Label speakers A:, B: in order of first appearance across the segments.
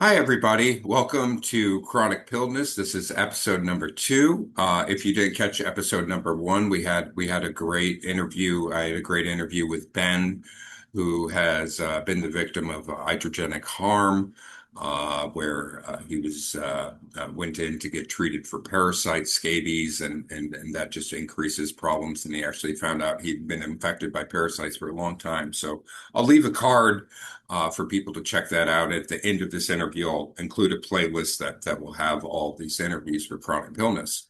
A: Hi, everybody. Welcome to Chronic Pillness. This is episode number two. If you didn't catch episode number one, we had a great interview. I had a great interview with Ben, who has been the victim of iatrogenic harm, where he was went in to get treated for parasite scabies, and that just increases problems. And he actually found out he'd been infected by parasites for a long time. So I'll leave a card for people to check that out. At the end of this interview, I'll include a playlist that will have all these interviews for Chronic Illness.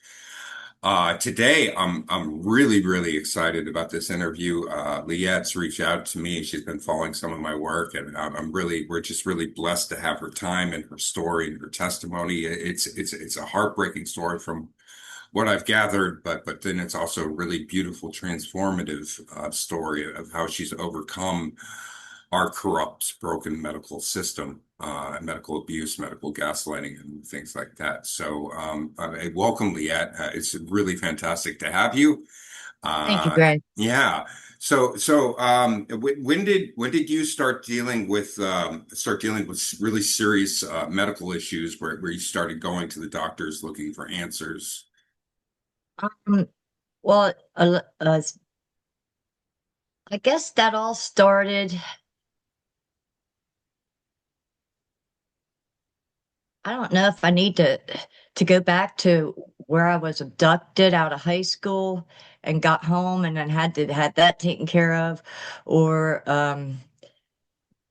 A: Today, I'm really excited about this interview. Liette's reached out to me. She's been following some of my work, and we're just really blessed to have her time and her story and her testimony. It's a heartbreaking story from what I've gathered, but then it's also a really beautiful, transformative story of how she's overcome our corrupt, broken medical system, medical abuse, medical gaslighting, and things like that. So, welcome, Liette. It's really fantastic to have you.
B: Thank you, Greg.
A: Yeah. So, when did you start dealing with really serious medical issues where you started going to the doctors looking for answers?
B: Um, well, I guess that all started. I don't know if I need to go back to where I was abducted out of high school and got home and then had that taken care of, or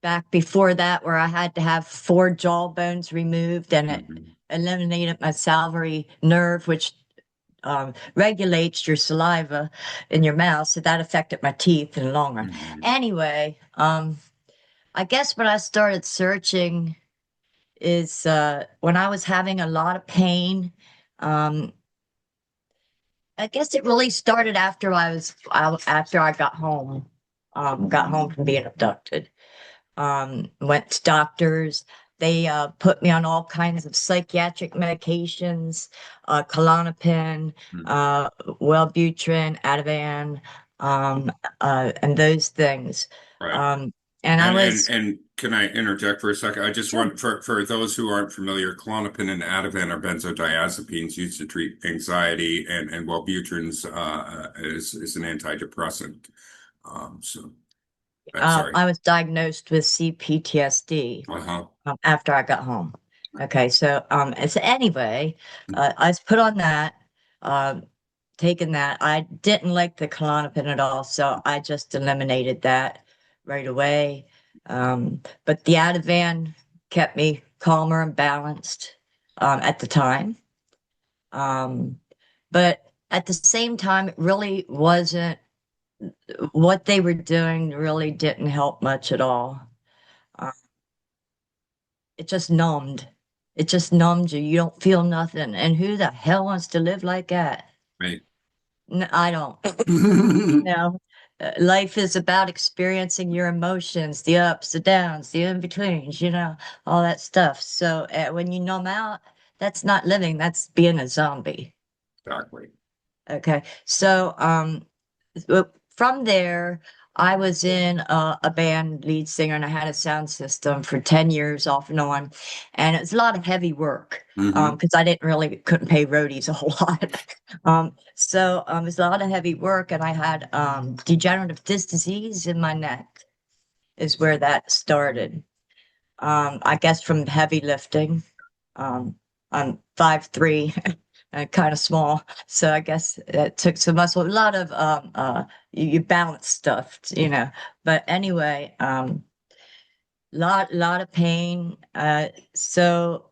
B: back before that where I had to have four jaw bones removed and it
A: Mhm.
B: eliminated my salivary nerve, which regulates your saliva in your mouth. So that affected my teeth in the long run.
A: Mhm.
B: Anyway, I guess when I started searching is when I was having a lot of pain. Um, I guess it really started after I got home from being abducted. Went to doctors. They put me on all kinds of psychiatric medications, Klonopin,
A: Mhm.
B: uh, Wellbutrin, Ativan, and those things.
A: Right.
B: Um, and I
A: And
B: was
A: and can I interject for a second? I just
B: sure.
A: want for those who aren't familiar, Klonopin and Ativan are benzodiazepines used to treat anxiety, and Wellbutrin's is an antidepressant. So sorry.
B: I was diagnosed with C-PTSD
A: Uh-huh.
B: after I got home. Okay, so anyway, I was put on that, um, taking that. I didn't like the Klonopin at all, so I just eliminated that right away. But the Ativan kept me calmer and balanced at the time. Um, but at the same time, it really wasn't what they were doing really didn't help much at all. Uh, it just numbed. It just numbed you. You don't feel nothing. And who the hell wants to live like that?
A: Right.
B: I don't. No. Life is about experiencing your emotions, the ups, the downs, the in-betweens, all that stuff. So when you numb out, that's not living, that's being a zombie.
A: Exactly.
B: Okay. From there, I was in a band lead singer and I had a sound system for 10 years off and on. And it was a lot of heavy work
A: Hmm.
B: because I didn't really couldn't pay roadies a whole lot. It was a lot of heavy work and I had degenerative disc disease in my neck is where that started. I guess from heavy lifting. Um, I'm 5'3" and kind of small, so I guess it took some muscle. A lot of you balance stuff, But anyway, lot of pain. So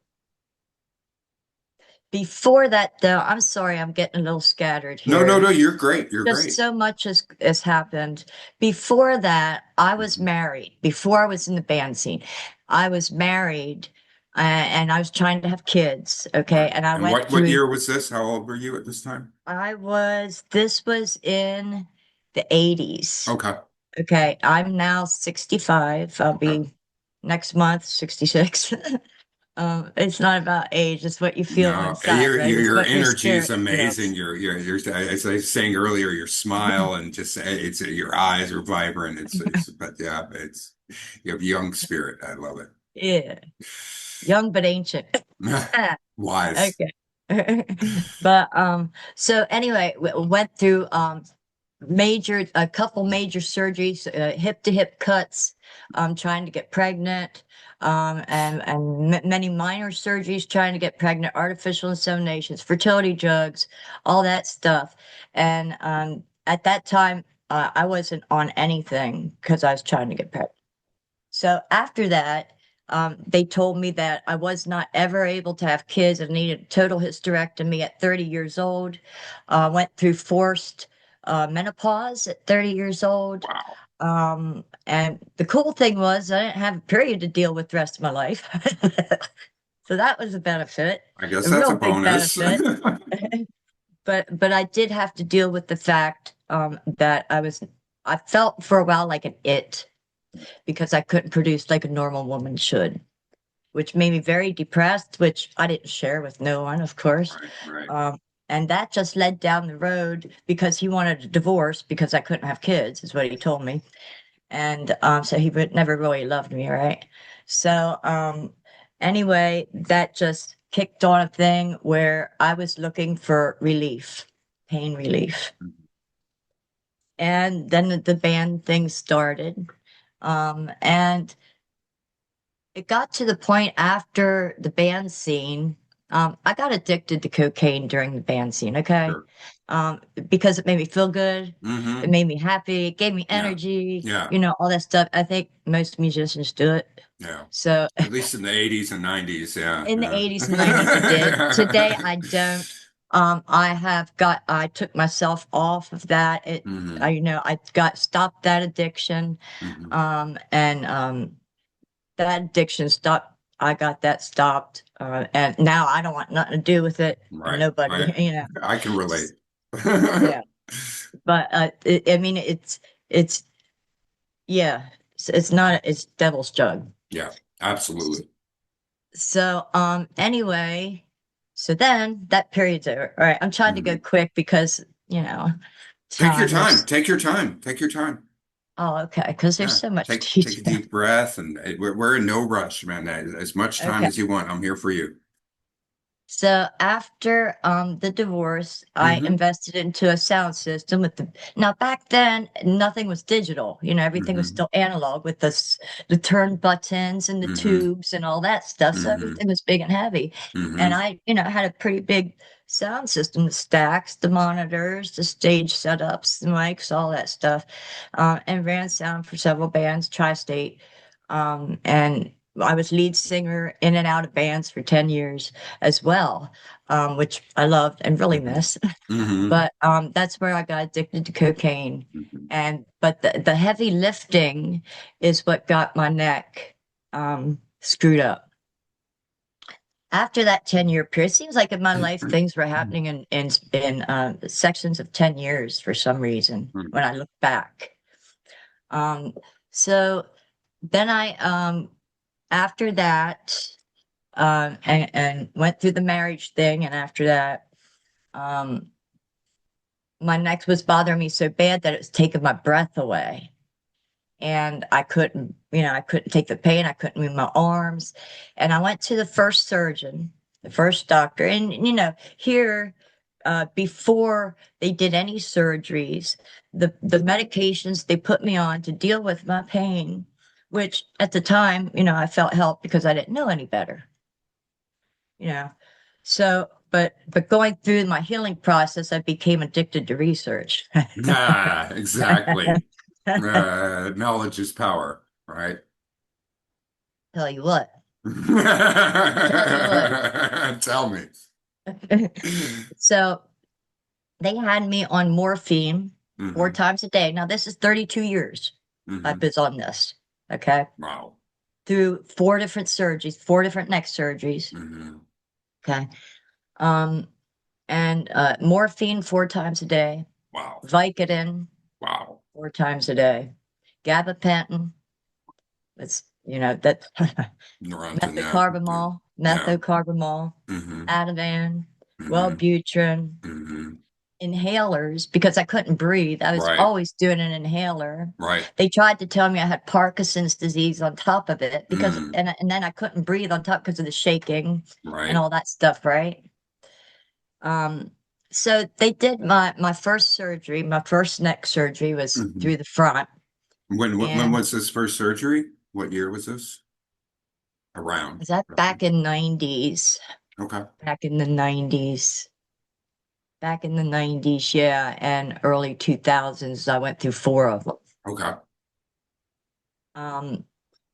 B: before that, though, I'm sorry, I'm getting a little scattered
A: No, no,
B: here.
A: no, you're great. You're
B: Just
A: great.
B: so much has happened. Before that, I was
A: Mhm.
B: married. Before I was in the band scene, I was married, and I was trying to have kids. Okay,
A: Right.
B: and I
A: And
B: went
A: what
B: through.
A: year was this? How old were you at this time?
B: This was in the 80s.
A: Okay.
B: Okay, I'm now 65. I'll
A: Okay.
B: be next month 66. It's not about age, it's what you feel
A: No,
B: inside, right? It's
A: your
B: what your
A: energy is
B: spirit
A: amazing.
B: feels.
A: As I was saying earlier, your smile and just it's your eyes are vibrant. But yeah, it's you have young spirit. I love it.
B: Yeah. young but ancient.
A: Wise.
B: Okay. But so anyway, went through a couple major surgeries, hip to hip cuts, trying to get pregnant, and many minor surgeries trying to get pregnant, artificial inseminations, fertility drugs, all that stuff. And at that time, I wasn't on anything because I was trying to get pregnant. So after that, they told me that I was not ever able to have kids and needed a total hysterectomy at 30 years old. Went through forced menopause at 30 years old.
A: Wow.
B: And the cool thing was I didn't have a period to deal with the rest of my life. So that was a benefit,
A: I guess
B: a
A: that's
B: real
A: a
B: big
A: bonus.
B: benefit. But I did have to deal with the fact that I felt for a while like an it because I couldn't produce like a normal woman should, which made me very depressed, which I didn't share with no one, of course.
A: Right, right.
B: And that just led down the road because he wanted a divorce because I couldn't have kids, is what he told me. And so he would never really loved me, right? So anyway, that just kicked on a thing where I was looking for relief, pain relief. And then the band thing started. And it got to the point after the band scene. I got addicted to cocaine during the band scene, okay?
A: Sure.
B: Because it made me feel good. It
A: Mm-hmm.
B: made me happy. It gave me
A: Yeah.
B: energy,
A: Yeah.
B: all that stuff. I think most musicians do it.
A: Yeah.
B: So
A: At least in the 80s and 90s. Yeah.
B: in the
A: Yeah.
B: 80s and 90s, it did. Today, I don't. I took myself off of that.
A: Mm-hmm.
B: I got stopped that addiction.
A: Mm-hmm.
B: And that addiction stopped. I got that stopped, and now I don't want nothing to do with it, and
A: Right.
B: nobody,
A: I can relate.
B: Yeah, but I mean, it's yeah, it's not it's devil's jug.
A: Yeah, absolutely.
B: So anyway, so then that period's over. All right, I'm trying to go
A: Mhm.
B: quick because
A: Take your
B: time.
A: time. Take your time. Take your time.
B: Oh, okay, because there's
A: Yeah.
B: so much
A: Take a
B: detail.
A: deep breath, and we're in no rush, man. As much time
B: Okay.
A: as you want, I'm here for you.
B: So after the divorce, I
A: Mm-hmm.
B: invested into a sound system with now back then nothing was digital. Everything was
A: Mm-hmm.
B: still analog with the turn buttons and the
A: Mm-hmm.
B: tubes and all that stuff. So
A: Mm-hmm.
B: everything was big and heavy. And
A: Mm-hmm.
B: I had a pretty big sound system, the stacks, the monitors, the stage setups, the mics, all that stuff. And ran sound for several bands, Tri-State. And I was lead singer in and out of bands for 10 years as well, which I loved and really
A: Mm-hmm.
B: miss.
A: Mm-hmm.
B: But that's where I got addicted to cocaine.
A: Mm-hmm.
B: But the heavy lifting is what got my neck screwed up. After that 10-year period, it seems like in my life things were happening in sections of 10 years for some reason when I look back. Um, so then I after that and went through the marriage thing. And after that, um, my neck was bothering me so bad that it was taking my breath away. And I couldn't take the pain. I couldn't move my arms. And I went to the first surgeon, the first doctor. And, here, before they did any surgeries, the medications they put me on to deal with my pain, which at the time, I felt help because I didn't know any better. you know. So, but going through my healing process, I became addicted to research.
A: Ah, exactly. Knowledge is power, right?
B: Tell you what. Tell you what.
A: Tell me.
B: So they had me on morphine four
A: Hmm.
B: times a day. Now this is 32 years I've
A: Hmm.
B: been on this. Okay.
A: Wow.
B: Through four different surgeries, four different neck surgeries.
A: Hmm.
B: Okay. Um, and morphine four times a day,
A: Wow.
B: Vicodin
A: Wow.
B: four times a day, Gabapentin. That's that
A: Neurontin, yeah. Yeah.
B: Methocarbamol,
A: Yeah.
B: Methocarbamol,
A: Hmm.
B: Ativan,
A: Hmm.
B: Wellbutrin,
A: Hmm.
B: inhalers because I couldn't breathe. I was
A: Right.
B: always doing an inhaler.
A: Right.
B: They tried to tell me I had Parkinson's disease on top of it because,
A: Mm.
B: and then I couldn't breathe on top because of the shaking and
A: Right.
B: all that stuff, right? Um, so they did my first surgery. My first neck surgery was
A: Hmm.
B: through the front,
A: When
B: and
A: was this first surgery? What year was this? Around.
B: was that back in 90s?
A: Okay.
B: Back in the 90s. Back in the 90s, yeah, and early 2000s, I went through four of them.
A: Okay.
B: Um,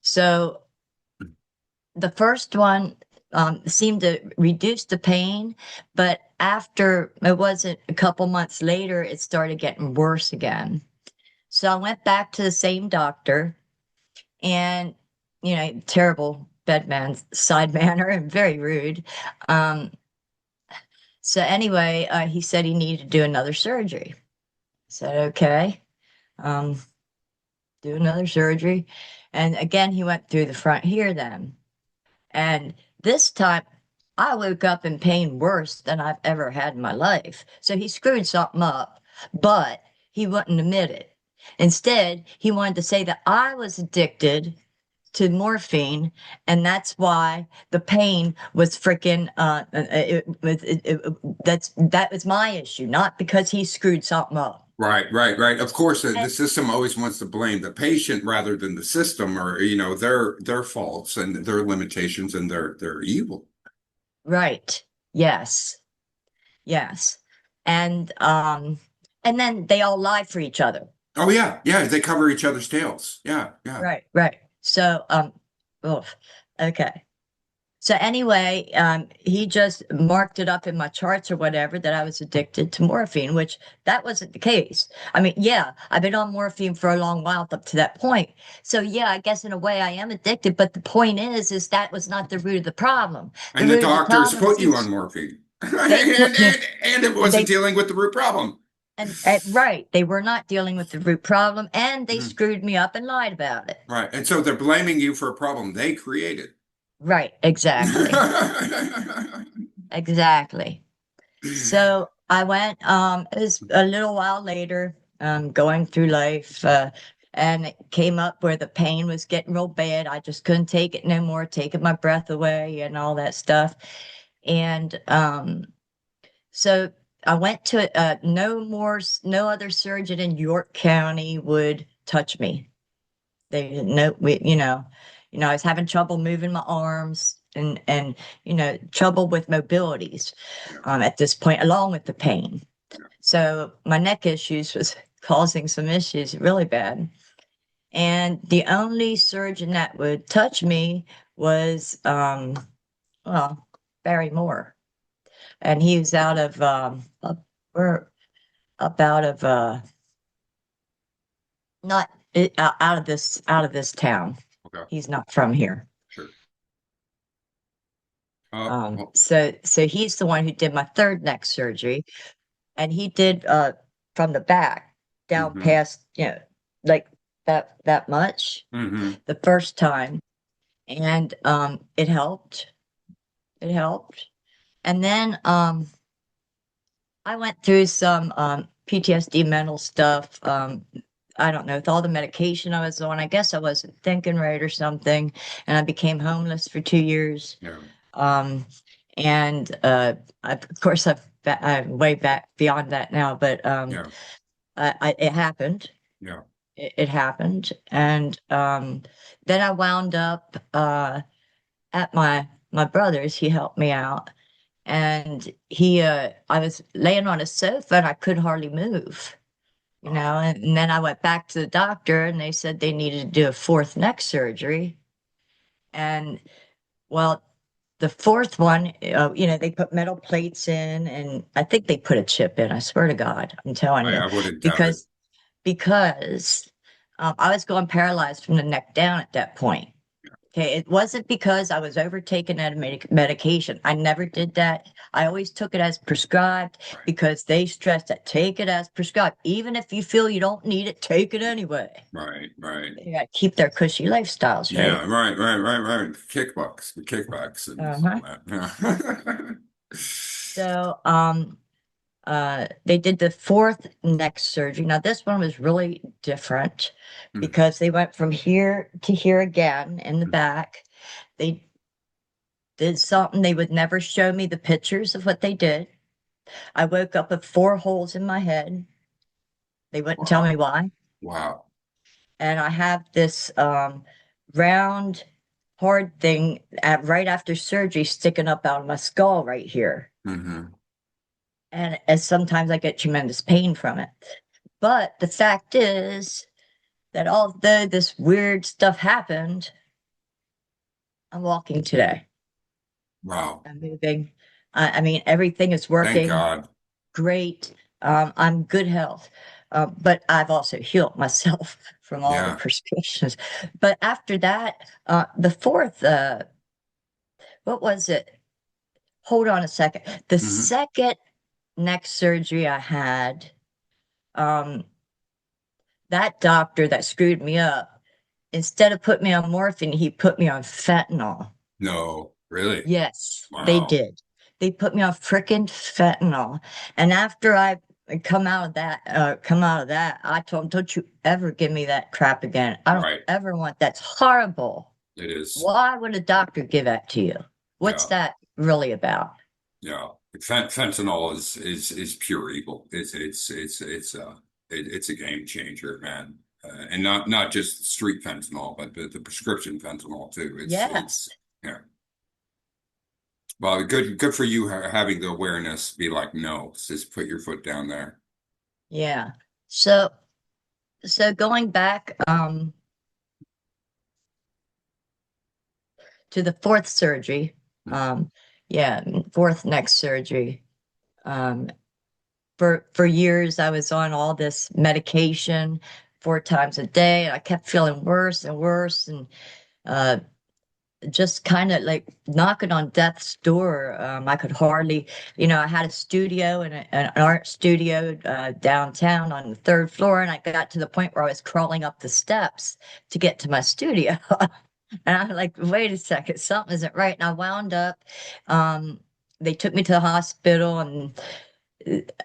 B: so the first one seemed to reduce the pain, but after it wasn't a couple months later, it started getting worse again. So I went back to the same doctor, and terrible bedman side manner and very rude. Um, so anyway, he said he needed to do another surgery. I said, okay, um, do another surgery. And again, he went through the front here then. And this time I woke up in pain worse than I've ever had in my life. So he screwed something up, but he wouldn't admit it. Instead, he wanted to say that I was addicted to morphine, and that's why the pain was freaking that was my issue, not because he screwed something up.
A: Right, right, right. Of course, the
B: And,
A: system always wants to blame the patient rather than the system, or their faults and their limitations and their evil.
B: right. Yes. Yes. And then they all lie for each other.
A: Oh yeah, yeah. They cover each other's tails. Yeah, yeah.
B: Right, right. So oof. Okay. So anyway, he just marked it up in my charts or whatever that I was addicted to morphine, which that wasn't the case. I mean, yeah, I've been on morphine for a long while up to that point. So yeah, I guess in a way I am addicted, but the point is that was not the root of the problem. The
A: And the
B: root of the
A: doctors
B: problem
A: put you
B: seems
A: on morphine,
B: they put me
A: and it wasn't
B: they
A: dealing with the root problem.
B: and right, they were not dealing with the root problem and they
A: Mhm.
B: screwed me up and lied about it.
A: Right. And so they're blaming you for a problem they created.
B: Right, exactly. Exactly. So I went, it was a little while later, going through life, and it came up where the pain was getting real bad. I just couldn't take it no more, taking my breath away and all that stuff. And so I went to no other surgeon in York County would touch me. They didn't know I was having trouble moving my arms and trouble with mobilities
A: Yeah,
B: at this point, along with the pain.
A: yeah.
B: So my neck issues was causing some issues really bad. And the only surgeon that would touch me was well, Barry Moore. And he was out of we're up out of not out of this town.
A: Okay.
B: He's not from here.
A: Sure. Well,
B: So he's the one who did my third neck surgery, and he did from the back down
A: hmm
B: past, like that much
A: hmm
B: the first time. And it helped. It helped. And then I went through some PTSD mental stuff. I don't know, with all the medication I was on, I guess I wasn't thinking right or something, and I became homeless for 2 years.
A: Yeah.
B: Um, and of course, I'm way back beyond that now, but
A: Yeah.
B: it happened.
A: Yeah.
B: It happened, and then I wound up at my brother's. He helped me out, and I was laying on a sofa and I could hardly move,
A: Oh,
B: and then I went back to the doctor, and they said they needed to do a fourth neck surgery, and well, the fourth one, they put metal plates in, and I think they put a chip in. I swear to God, I'm telling you,
A: I wouldn't doubt it.
B: because because I was going paralyzed from the neck down at that point. Okay, it wasn't because I was overtaking that medication. I never did that. I always took it as prescribed
A: Right.
B: because they stress that take it as prescribed. Even if you feel you don't need it, take it anyway.
A: Right. Right.
B: They got to keep their cushy lifestyles,
A: Yeah.
B: right?
A: Right. Right. Right. Right. Kickbacks and all
B: Uh-huh.
A: that. Yeah.
B: So, They did the fourth neck surgery. Now, this one was really different
A: Mm,
B: because they went from here to here again in the
A: mm,
B: back. They did something they would never show me the pictures of what they did. I woke up with four holes in my head. They wouldn't tell
A: wow.
B: me why.
A: Wow.
B: And I have this round, hard thing right after surgery sticking up out of my skull right here.
A: Hmm.
B: And as sometimes I get tremendous pain from it. But the fact is that although this weird stuff happened, I'm walking today.
A: Wow.
B: I'm moving. I mean, everything is
A: Thank
B: working
A: God.
B: great. I'm good health. But I've also healed myself from all the
A: Yeah.
B: prescriptions. But after that, the fourth, what was it? Hold on a second. The
A: Hmm.
B: second neck surgery I had, um, that doctor that screwed me up, instead of putting me on morphine, he put me on fentanyl.
A: No, really.
B: Yes, they
A: Wow.
B: did. They put me on frickin' fentanyl. And after I come out of that, I told them, don't you ever give me that crap again. I don't
A: Right.
B: ever want that's horrible.
A: It is.
B: Why would a doctor give that to you? What's
A: Yeah.
B: that really about?
A: Yeah. Fentanyl is pure evil. It's a game changer, man. And not just street fentanyl, but the prescription fentanyl too.
B: Yes.
A: It's yeah. Well, good for you having the awareness. Be like, no, just put your foot down there.
B: Yeah. So going back to the fourth surgery, um yeah, fourth neck surgery. Um for years I was on all this medication 4 times a day. I kept feeling worse and worse and uh just kind of like knocking on death's door. I could hardly, I had a studio and an art studio downtown on the third floor, and I got to the point where I was crawling up the steps to get to my studio. And I'm like, wait a second, something isn't right. And I wound up, um, they took me to the hospital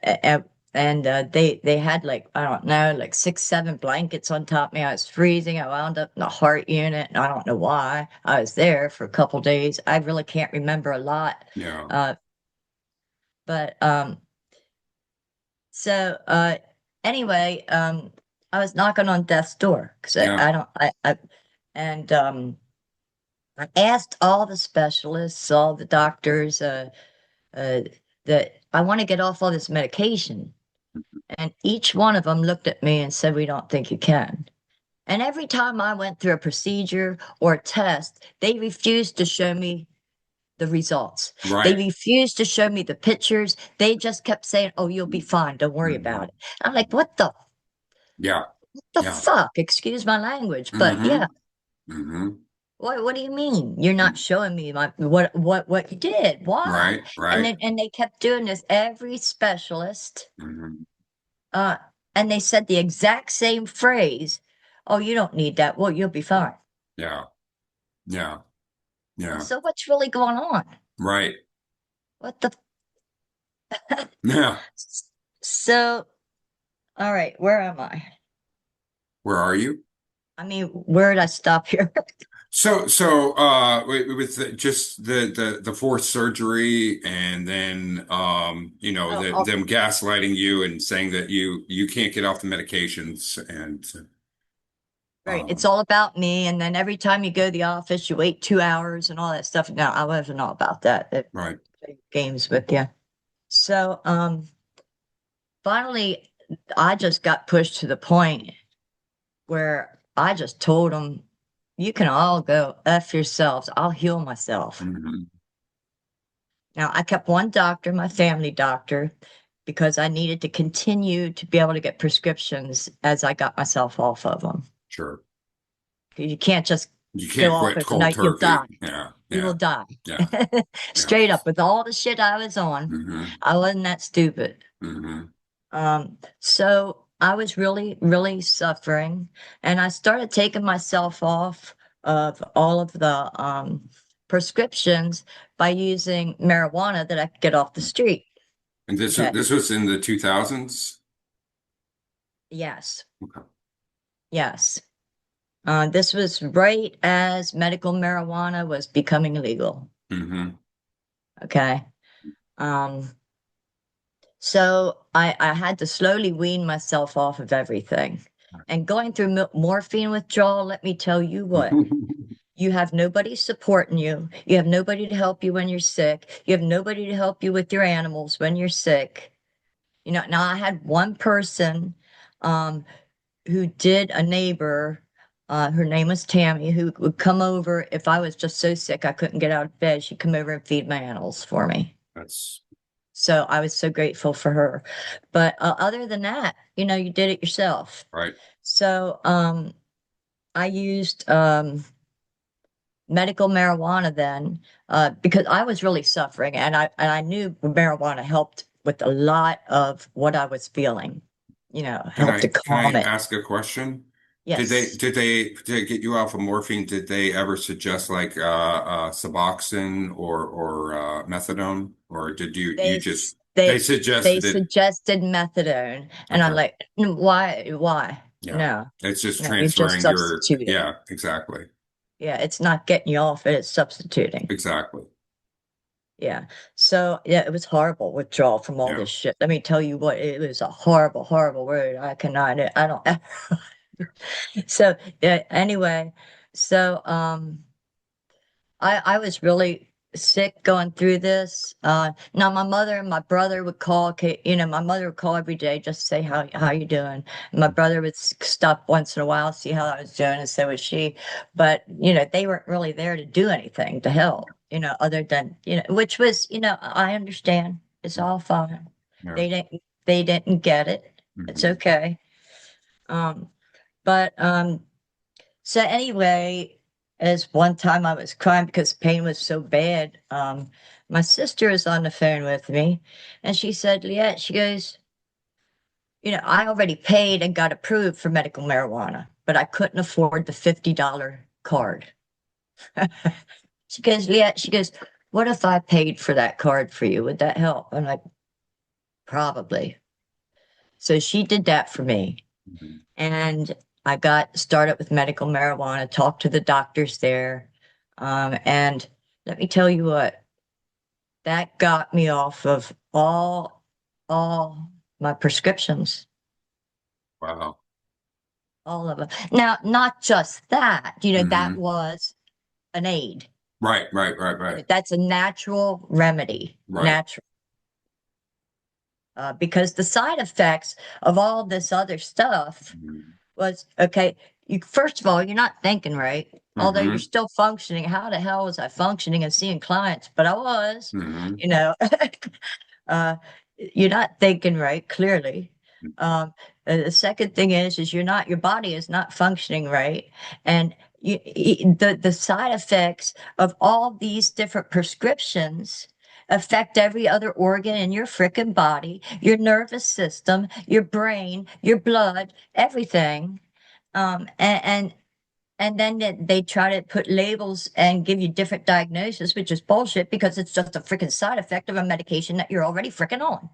B: uh, and they had like I don't know like 6 7 blankets on top of me. I was freezing. I wound up in the heart unit and I don't know why. I was there for a couple days. I really can't remember a lot.
A: Yeah.
B: uh but so anyway, I was knocking on death's door because
A: Yeah.
B: I don't I and I asked all the specialists, all the doctors, uh that I want to get off all this medication. And each one of them looked at me and said, we don't think you can. And every time I went through a procedure or a test, they refused to show me the results. They
A: Right.
B: refused to show me the pictures. They just kept saying, oh, you'll be fine. Don't worry
A: Hmm.
B: about it. I'm like,
A: Yeah.
B: what the
A: Yeah.
B: fuck? Excuse my language. But
A: Hmm.
B: yeah,
A: Hmm.
B: what do you mean? You're not showing me my what you did. Why?
A: Right. Right.
B: And they kept doing this every specialist.
A: Hmm.
B: Uh, and they said the exact same phrase. Oh, you don't need that. Well, you'll be fine.
A: Yeah. Yeah.
B: Well,
A: Yeah.
B: so what's really going on?
A: Right.
B: What the?
A: Yeah.
B: So, all right, where am I?
A: Where are you?
B: I mean, where did I stop here?
A: With just the fourth surgery and then
B: Oh, oh,
A: them gaslighting you and saying that you can't get off the medications and
B: right. It's
A: um
B: all about me. And then every time you go to the office, you wait 2 hours and all that stuff. No, I wasn't all about that. It
A: right.
B: played games with you. So, finally, I just got pushed to the point where I just told them, you can all go F yourselves. I'll heal myself.
A: Hmm.
B: Now, I kept one doctor, my family doctor, because I needed to continue to be able to get prescriptions as I got myself off of them.
A: Sure.
B: You can't just
A: You
B: go
A: can't
B: off
A: quit cold
B: overnight, you'll die.
A: turkey. Yeah.
B: You will
A: Yeah.
B: die.
A: Yeah. Yeah.
B: Straight up, with all the shit I was on,
A: Hmm.
B: I wasn't that stupid.
A: Hmm.
B: So I was really, really suffering, and I started taking myself off of all of the prescriptions by using marijuana that I could get off the street.
A: And
B: Okay.
A: this was in the 2000s?
B: Yes.
A: Okay.
B: Yes. This was right as medical marijuana was becoming legal.
A: Hmm.
B: Okay. Um, so I had to slowly wean myself off of everything. And going through morphine withdrawal, let me tell you what, you have nobody supporting you. You have nobody to help you when you're sick. You have nobody to help you with your animals when you're sick. You know, now I had one person um, who did a neighbor, her name was Tammy, who would come over if I was just so sick I couldn't get out of bed. She'd come over and feed my animals for me.
A: That's
B: So I was so grateful for her. But other than that, you know, you did it yourself.
A: right.
B: So I used medical marijuana then because I was really suffering, and I knew marijuana helped with a lot of what I was feeling. You know, helped to
A: Can
B: calm
A: I
B: it.
A: ask a question?
B: Yes,
A: Did they get you off of morphine? Did they ever suggest like Suboxone or methadone, or did you
B: they
A: just they
B: they they
A: suggested it?
B: suggested methadone, and I'm
A: Okay.
B: like, Why?
A: Yeah.
B: No,
A: It's just
B: no, you're just
A: transferring your,
B: substituting.
A: yeah, exactly.
B: Yeah, it's not getting you off it; it's substituting.
A: Exactly.
B: Yeah. So yeah, it was horrible withdrawal from all
A: Yeah.
B: this shit. Let me tell you what, it was a horrible, horrible word. I don't so yeah, anyway, so I was really sick going through this. Now my mother and my brother would call, you know, my mother would call every day just to say how you doing. And my brother would stop once in a while, see how I was doing, and so was she. But you know, they weren't really there to do anything to help, you know, other than, you know, which was, you know, I understand. It's all fine.
A: Yeah.
B: They didn't get it. It's
A: Hmm.
B: okay. Um, but so anyway, as one time I was crying because pain was so bad, my sister was on the phone with me, and she said, "Liette," she goes, "You know, I already paid and got approved for medical marijuana, but I couldn't afford the $50 card." She goes, "Liette," she goes, "What if I paid for that card for you? Would that help?" I'm like, "Probably." So she did that for me.
A: Hmm.
B: And I got started with medical marijuana, talked to the doctors there. And let me tell you what, that got me off of all my prescriptions,
A: Wow.
B: all of them. Now, not just that, you know, that
A: Hmm.
B: was an aid. You
A: Right.
B: know, that's a natural remedy,
A: Right.
B: natural. Because the side effects of all this other stuff was okay. You first of all, you're not thinking right. Although you're
A: Hmm.
B: still functioning, how the hell was I functioning and seeing clients? But I was,
A: Hmm.
B: you know, uh, you're not thinking right, clearly. Um, the second thing is your body is not functioning right, and the side effects of all these different prescriptions affect every other organ in your freaking body, your nervous system, your brain, your blood, everything. Um, and, and and then they try to put labels and give you different diagnoses, which is bullshit because it's just a freaking side effect of a medication that you're already freaking on.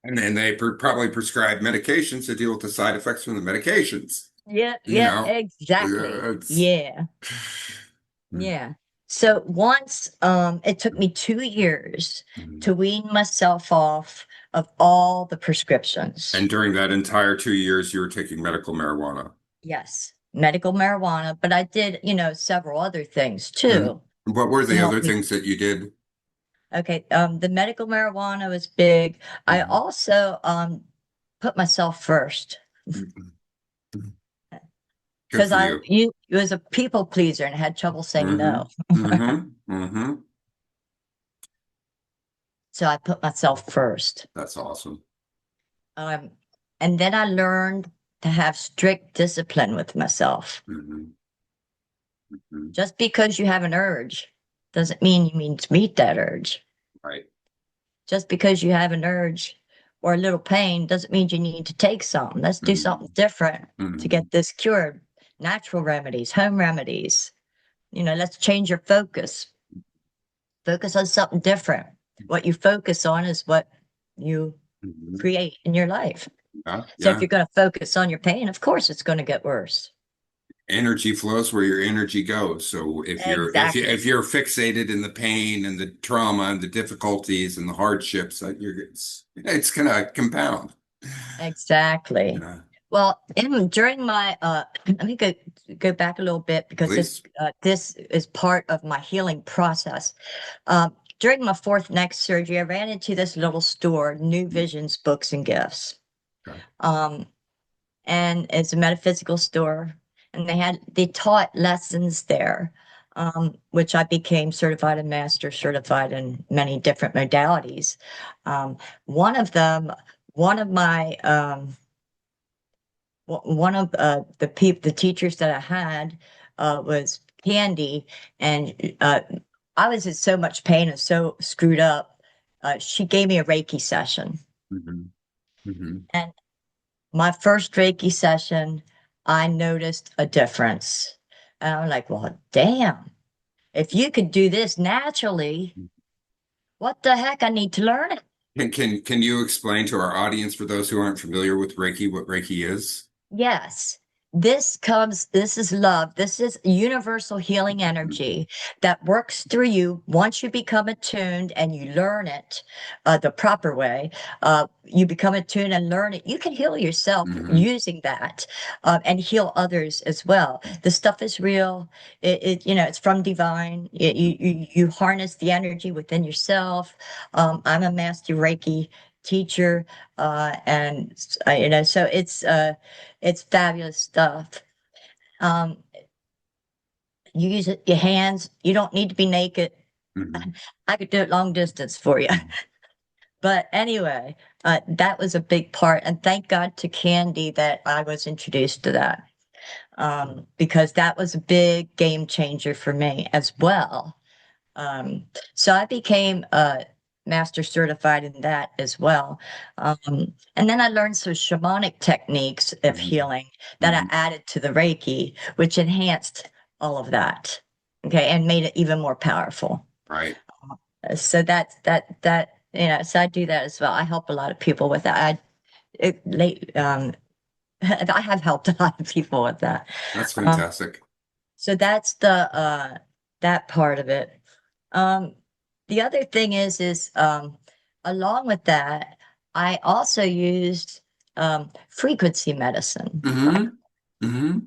A: And then they probably prescribe medications to deal with the side effects from the medications.
B: Yeah,
A: You
B: yeah,
A: know,
B: exactly.
A: it's
B: Yeah, yeah. So once it took me 2 years
A: Mhm.
B: to wean myself off of all the prescriptions.
A: And during that entire 2 years, you were taking medical marijuana.
B: Yes, medical marijuana, but I did, you know, several other things
A: Mhm.
B: too
A: What were
B: to
A: the
B: help
A: other
B: me.
A: things that you did?
B: Okay, the medical marijuana was big. I
A: Mhm.
B: also put myself first
A: Mhm. Good
B: because
A: for you.
B: you was a people pleaser and had trouble saying no.
A: Hmm.
B: So I put myself first.
A: That's awesome.
B: Um, and then I learned to have strict discipline with myself.
A: Hmm. Hmm.
B: Just because you have an urge doesn't mean you mean to meet that urge.
A: Right.
B: Just because you have an urge or a little pain doesn't mean you need to take something. Let's do something
A: Hmm.
B: different to
A: Hmm.
B: get this cured. Natural remedies, home remedies. You know, let's change your focus. Focus on something different. What you focus on is what you
A: Mhm.
B: create in your life.
A: Yeah,
B: So if
A: yeah.
B: you're going to focus on your pain, of course it's going to get worse.
A: Energy flows where your energy goes. So
B: Exactly.
A: if you're fixated in the pain and the trauma and the difficulties and the hardships, it's gonna compound.
B: Exactly.
A: Yeah,
B: Well, during my let me go back a little bit because
A: please.
B: this is part of my healing process. During my fourth neck surgery, I ran into this little store, New Visions Books and Gifts.
A: Okay.
B: Um, and it's a metaphysical store, and they taught lessons there, which I became certified and master certified in many different modalities. One of them, one of my one of the teachers that I had was Candy, and I was in so much pain and so screwed up. She gave me a Reiki session,
A: Hmm. Hmm.
B: and my first Reiki session, I noticed a difference. And I'm like, well, damn, if you could do this naturally, what the heck? I need to learn it.
A: Can you explain to our audience, for those who aren't familiar with Reiki, what Reiki is?
B: Yes. This is love. This is universal healing
A: Hmm.
B: energy that works through you once you become attuned and you learn it the proper way. You become attuned and learn it. You can heal yourself
A: Hmm.
B: using that and heal others as well. The stuff is real. It's from divine. You harness the energy within yourself. I'm a master Reiki teacher, and so it's fabulous stuff. Um, you use your hands. You don't need to be naked.
A: Hmm.
B: I could do it long distance for you. But anyway, that was a big part. And thank God to Candy that I was introduced to that, because that was a big game changer for me as well. Um, so I became master certified in that as well. And then I learned some shamanic techniques of
A: Hmm.
B: healing that I
A: Hmm.
B: added to the Reiki, which enhanced all of that. Okay, and made it even more powerful.
A: Right.
B: So so I do that as well. I help a lot of people with that. I have helped a lot of people with that.
A: That's
B: Um,
A: fantastic.
B: so that's that part of it. Um, the other thing is along with that, I also used frequency medicine,
A: Hmm. Hmm.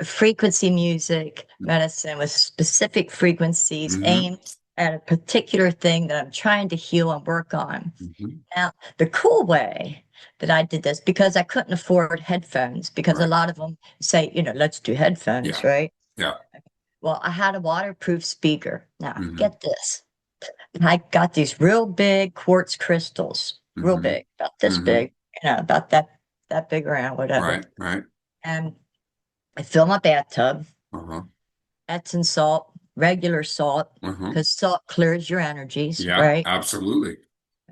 B: frequency music medicine with specific frequencies
A: Hmm.
B: aimed at a particular thing that I'm trying to heal and work on.
A: Hmm.
B: Now, the cool way that I did this, because I couldn't afford headphones, because a
A: Right.
B: lot of them say, let's do headphones,
A: Yeah.
B: right?
A: Yeah.
B: Well, I had a waterproof speaker. Now,
A: Hmm.
B: get this. I got these real big quartz crystals, real
A: Hmm.
B: big, about this
A: Hmm.
B: big, about that big around, whatever.
A: Right. Right.
B: And I fill my bathtub,
A: Uh-huh.
B: Epsom salt, regular salt,
A: Uh-huh.
B: because salt clears your energies,
A: Yeah,
B: right?
A: absolutely.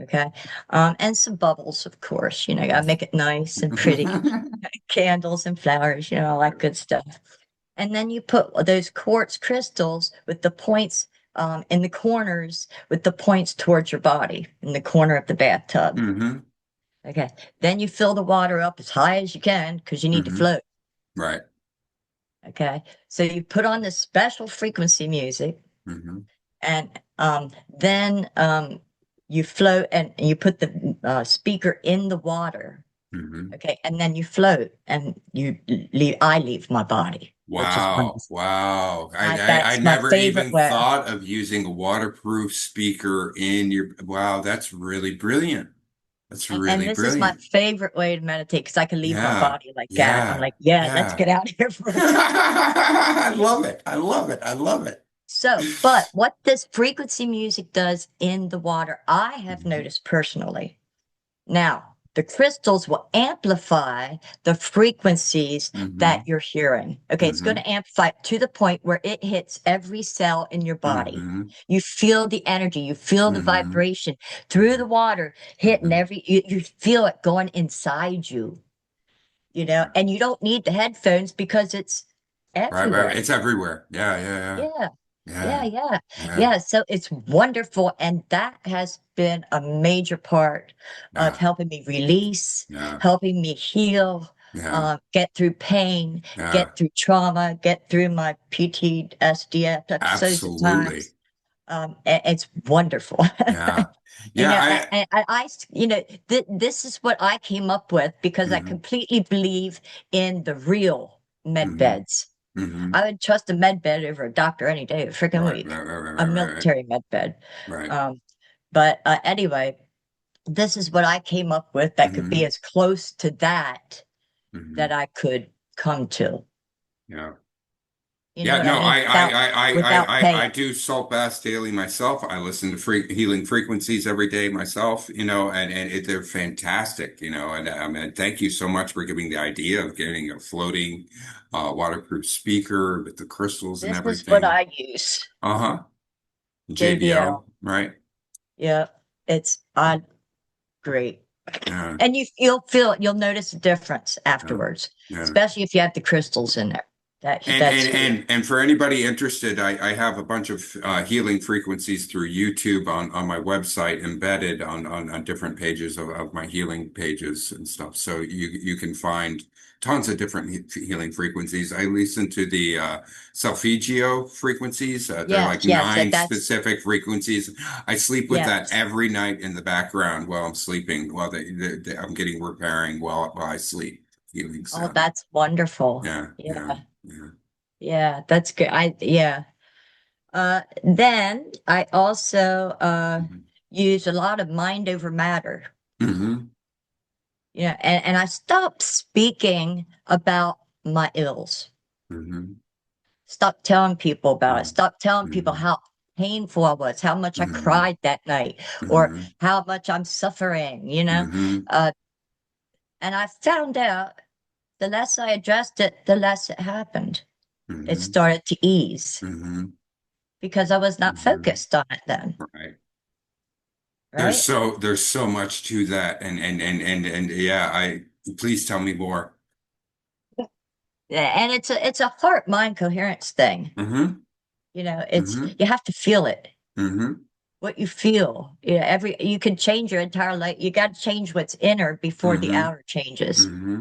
B: Okay. And some bubbles, of course, gotta make it nice and pretty. Candles and flowers, all that good stuff. And then you put those quartz crystals with the points in the corners, with the points towards your body in the corner of the bathtub.
A: Hmm.
B: Okay. Then you fill the water up as high as you can because you need to
A: Hmm.
B: float.
A: Right.
B: Okay. So you put on this special frequency music,
A: Hmm.
B: and then you float and you put the speaker in the water.
A: Hmm.
B: Okay. And then you float and I leave my body, which is
A: Wow.
B: wonderful.
A: Wow. I
B: That's my
A: never
B: favorite
A: even
B: way.
A: thought of using a waterproof speaker in your, wow, that's really brilliant. That's
B: And
A: really
B: this is my
A: brilliant.
B: favorite way to meditate because I can leave my
A: Yeah.
B: body like that. I'm
A: Yeah.
B: like, yeah, let's
A: Yeah.
B: get out of here for a second.
A: I love it. I love it. I love it.
B: But what this frequency music does in the water, I have
A: Mhm.
B: noticed personally. Now, the crystals will amplify the frequencies that
A: Hmm.
B: you're hearing. Okay, it's going
A: Hmm.
B: to amplify to the point where it hits every cell in your body.
A: Hmm.
B: You feel the energy, you feel the
A: Hmm.
B: vibration through the water hitting
A: Hmm.
B: you feel it going inside you,
A: Right.
B: and you don't need the headphones because it's
A: Right. Right.
B: everywhere.
A: It's everywhere. Yeah. Yeah.
B: Yeah. Yeah,
A: Yeah.
B: yeah,
A: Yeah.
B: yeah. So it's wonderful. And that has been a major part of
A: Yeah.
B: helping me release,
A: Yeah.
B: helping me heal,
A: Yeah.
B: get through pain,
A: Yeah.
B: get through trauma, get through my PTSD episodes at
A: Absolutely.
B: times. It's wonderful.
A: Yeah.
B: You
A: Yeah.
B: know, you know, this is what I came up with because I
A: Mhm.
B: completely believe in the real med
A: Mhm.
B: beds.
A: Mhm.
B: I would trust a med bed over a doctor any day of the freaking
A: Right.
B: week,
A: Right. Right. Right.
B: a
A: Right. Right.
B: military med bed.
A: Right.
B: Um, but anyway, this is what I came up with that could be
A: Mhm.
B: as close to that that
A: Mhm.
B: I could come to.
A: Yeah.
B: You know
A: Yeah,
B: what I
A: no,
B: mean? Without
A: I
B: pain.
A: do salt baths daily myself. I listen to healing frequencies every day myself, they're fantastic, and I mean, thank you so much for giving the idea of getting a floating, waterproof speaker with the crystals and
B: This is what
A: everything.
B: I use.
A: Uh-huh.
B: JBL.
A: JBL, right?
B: Yeah, it's I great.
A: Yeah,
B: And you'll notice a difference
A: yeah,
B: afterwards,
A: yeah.
B: especially if you have the crystals in there.
A: And
B: That's
A: and
B: huge.
A: and and for anybody interested, I have a bunch of healing frequencies through YouTube on my website embedded on different pages of my healing pages and stuff. So you can find tons of different healing frequencies. I listen to the solfeggio frequencies. They're
B: Yes,
A: like
B: yes,
A: nine
B: that's
A: specific frequencies. I sleep with that
B: yes.
A: every night in the background while I'm sleeping, while I'm getting repairing while I sleep. Healing
B: Oh,
A: sound.
B: that's wonderful.
A: Yeah, yeah,
B: Yeah,
A: yeah.
B: yeah, that's good. Yeah. Then I also
A: Mhm.
B: use a lot of mind over matter.
A: Hmm.
B: Yeah, and I stopped speaking about my ills.
A: Hmm.
B: Stop telling people about it.
A: Hmm.
B: Stop telling people
A: Hmm.
B: how painful I was, how much I
A: Hmm.
B: cried that night, or
A: Hmm.
B: how much I'm suffering, you know?
A: Hmm.
B: Uh, and I found out the less I addressed it, the less it happened. It
A: Hmm.
B: started to ease
A: Hmm.
B: because I was not
A: Hmm.
B: focused on it then,
A: Right.
B: right?
A: There's so much to that, and yeah, I please tell me more.
B: Yeah, and it's a heart mind coherence thing.
A: Hmm.
B: You know, it's
A: Hmm.
B: you have to feel it.
A: Hmm.
B: What you feel. You know, you can change your entire life. You got to change what's inner before the
A: Hmm.
B: outer changes.
A: Hmm.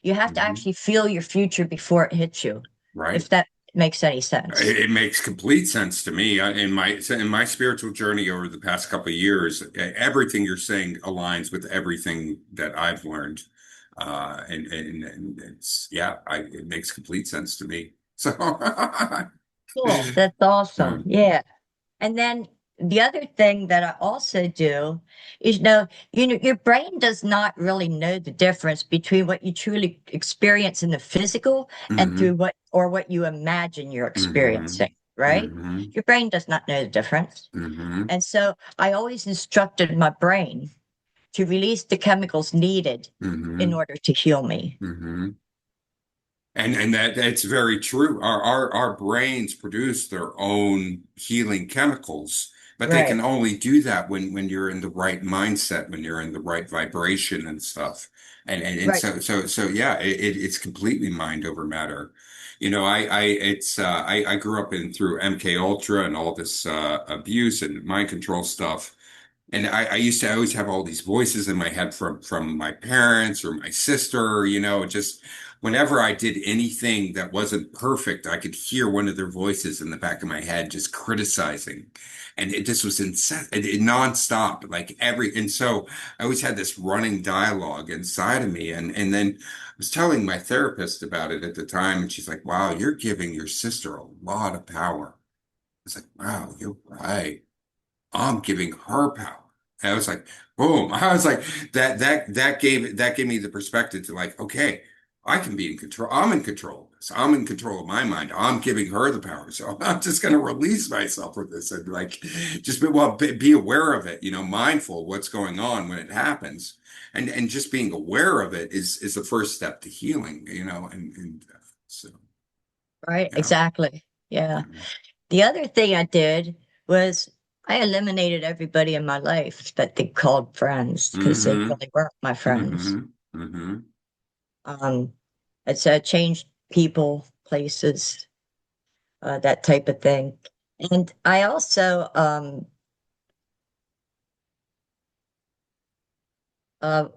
B: You have to
A: Hmm.
B: actually feel your future before it hits you,
A: Right.
B: if that makes any sense.
A: It makes complete sense to me. In my spiritual journey over the past couple of years, everything you're saying aligns with everything that I've learned, and it's yeah, it makes complete sense to me. So,
B: Cool. That's awesome.
A: um,
B: Yeah. And then the other thing that I also do is your brain does not really know the difference between what you truly experience in the physical and through
A: hmm.
B: what you imagine you're
A: Hmm.
B: experiencing, right?
A: Hmm.
B: Your brain does not know the difference.
A: Hmm.
B: And so I always instructed my brain to release the chemicals needed in
A: Hmm.
B: order to heal me.
A: Hmm. And that's very true. Our brains produce their own healing chemicals, but they can
B: Right,
A: only do that when you're in the right mindset, when you're in the right vibration and stuff. And
B: right.
A: so yeah, it's completely mind over matter. I grew up in through MK Ultra and all this abuse and mind control stuff. And I used to always have all these voices in my head from my parents or my sister, just whenever I did anything that wasn't perfect, I could hear one of their voices in the back of my head just criticizing. And it just was nonstop, and so I always had this running dialogue inside of me. And then I was telling my therapist about it at the time, and she's like, wow, you're giving your sister a lot of power. I was like, wow, you're right. I'm giving her power. And I was like, boom. I was like, that gave me the perspective to like, okay, I can be in control. I'm in control of this. I'm in control of my mind. I'm giving her the power. So I'm just going to release myself with this and like, be aware of it, mindful of what's going on when it happens. And just being aware of it is the first step to healing, and so,
B: Right,
A: yeah.
B: exactly. Yeah.
A: Mm-hmm.
B: The other thing I did was I eliminated everybody in my life that they called friends because they
A: Mm-hmm.
B: really weren't my friends.
A: Mm-hmm. Mm-hmm.
B: Um, and so I changed people, places, that type of thing. And I also uh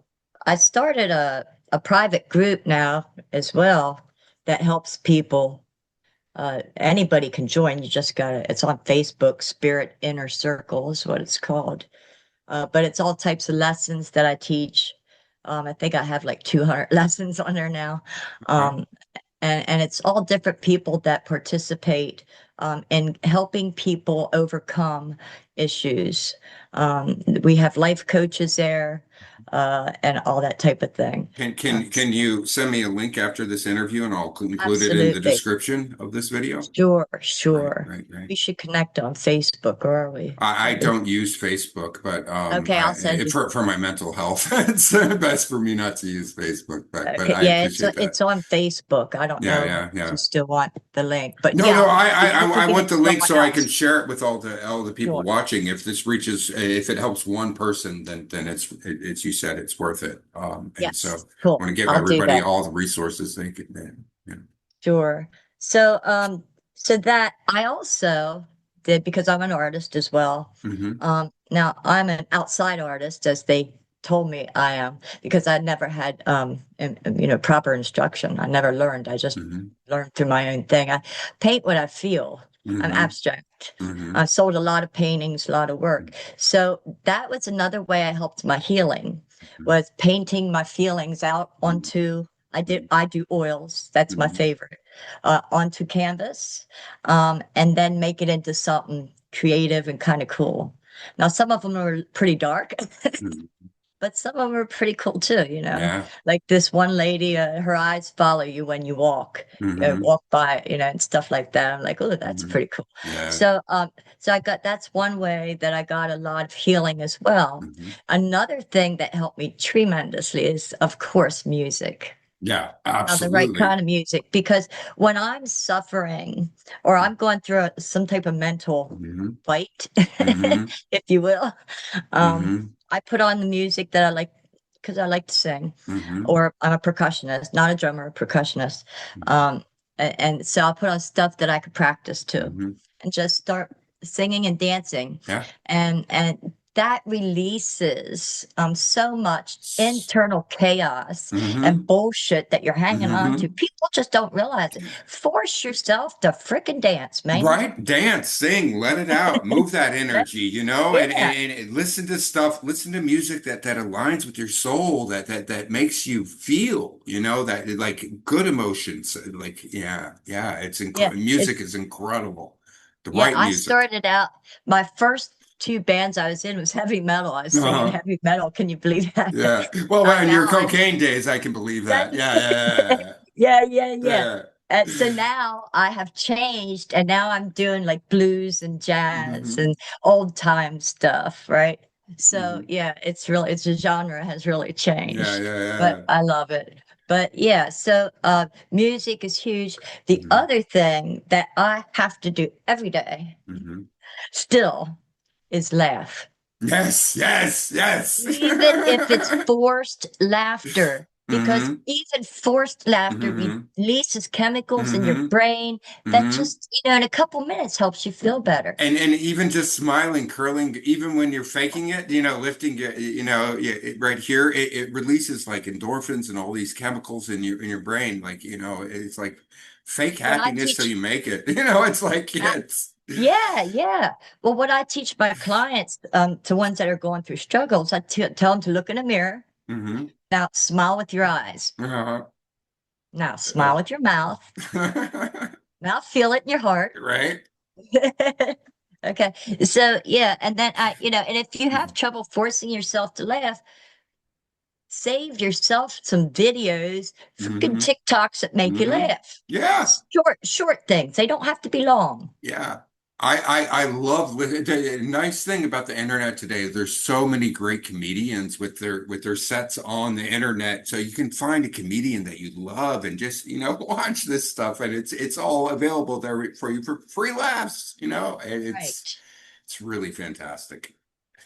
B: I started a private group now as well that helps people. Anybody can join. You just gotta, it's on Facebook, Spirit Inner Circle is what it's called. But it's all types of lessons that I teach. I think I have like 200 lessons on there now.
A: Okay.
B: Um, and it's all different people that participate in helping people overcome issues. We have life coaches there, and all that type of thing.
A: Can
B: Uh,
A: can can you send me a link after this interview and I'll include it in the
B: Absolutely.
A: description of this video?
B: Sure,
A: Right,
B: sure.
A: right, right.
B: We should connect on Facebook, or are we?
A: I don't use Facebook, but
B: Okay, I'll send you.
A: for my mental health, it's best for me not to use Facebook. But
B: Okay,
A: I
B: yeah,
A: appreciate that.
B: it's on Facebook. I don't
A: Yeah,
B: know
A: yeah,
B: if you
A: yeah.
B: still want the link, but
A: No,
B: yeah,
A: no,
B: I'll send you. You can
A: I
B: give it
A: want
B: to
A: the link
B: someone
A: so I can
B: else.
A: share it with all the people
B: Sure.
A: watching. If this reaches, if it helps one person, then it's you said it's worth it. And
B: Yes,
A: so I
B: cool.
A: want to give
B: I'll do
A: everybody
B: that.
A: all the resources they can. Yeah.
B: Sure. So, so that I also did because I'm an artist as well.
A: Hmm.
B: Now I'm an outside artist, as they told me I am, because I never had, proper instruction. I never learned. I just
A: Hmm.
B: learned through my own thing. I paint what I feel. I'm
A: Hmm.
B: abstract. I
A: Hmm.
B: sold a lot of paintings, a lot of work. So that was another way I helped my healing, was painting my feelings out onto. I do oils. That's my
A: Hmm.
B: favorite. Onto canvas, and then make it into something creative and kind of cool. Now, some of them are pretty dark,
A: Hmm.
B: but some of them are pretty cool too,
A: Yeah.
B: Like this one lady, her eyes follow you when you
A: Hmm.
B: walk by, and stuff like that. I'm like, oh, that's
A: Hmm.
B: pretty cool.
A: Yeah.
B: So that's one way that I got a lot of healing as well.
A: Hmm.
B: Another thing that helped me tremendously is, of course, music.
A: Yeah,
B: Now, the right
A: absolutely.
B: kind of music, because when I'm suffering or I'm going through some type of mental
A: Hmm.
B: fight,
A: Hmm.
B: if you will, um,
A: Hmm.
B: I put on the music that I like because I like to sing,
A: Hmm.
B: or I'm a percussionist, not a drummer, a percussionist. And so I'll put on stuff that I could practice to
A: Hmm.
B: and just start singing and dancing.
A: Yeah.
B: And that releases so much internal chaos and
A: Hmm.
B: bullshit that you're hanging on to.
A: Hmm.
B: People just don't realize it. Force yourself to frickin' dance, man.
A: Right? Dance, sing, let it out, move that energy,
B: Yeah,
A: and listen to stuff, listen to music that aligns with your soul, that makes you feel, that like good emotions. Like, yeah, yeah,
B: yeah.
A: music is incredible. The
B: Yeah,
A: right
B: I
A: music.
B: started out, my first two bands I was in was heavy metal. I was singing
A: Uh-huh.
B: heavy metal. Can you believe that?
A: Yeah. Well, in
B: Now
A: your
B: I'm
A: cocaine days, I can believe
B: that,
A: that. Yeah, yeah,
B: yeah, yeah,
A: yeah,
B: yeah.
A: yeah.
B: So now I have changed, and now I'm doing like blues and jazz
A: Hmm.
B: and old time stuff, right? So
A: Hmm.
B: yeah, it's the genre has really
A: Yeah,
B: changed,
A: yeah,
B: but
A: yeah.
B: I love it. But yeah, so music is huge. The
A: Hmm.
B: other thing that I have to do every day
A: Hmm.
B: still is laugh.
A: Yes, yes, yes.
B: Even if it's forced laughter, because
A: Hmm.
B: even forced laughter
A: Hmm.
B: releases chemicals in your
A: Hmm.
B: brain that
A: Hmm.
B: just, in a couple minutes helps you feel better.
A: And even just smiling, curling, even when you're faking it, lifting it, yeah, right here, it releases like endorphins and all these chemicals in your brain. Like, it's like fake
B: What I
A: happiness till
B: teach,
A: you make it. It's like,
B: uh,
A: yeah, it's.
B: yeah, yeah. Well, what I teach my clients, to ones that are going through struggles, tell them to look in a mirror.
A: Hmm.
B: Now, smile with your eyes.
A: Uh,
B: Now, smile with your mouth.
A: uh,
B: Now, feel it in your heart.
A: right?
B: Okay. So yeah, and then and if you have trouble forcing yourself to laugh, save yourself some videos, freaking
A: Hmm.
B: TikToks that make you
A: Hmm.
B: laugh.
A: Yeah.
B: Short things. They don't have to be long.
A: Yeah. I love the nice thing about the internet today is there's so many great comedians with their sets on the internet. So you can find a comedian that you love and just, watch this stuff and it's all available there for you for free laughs, and
B: Right.
A: it's really fantastic.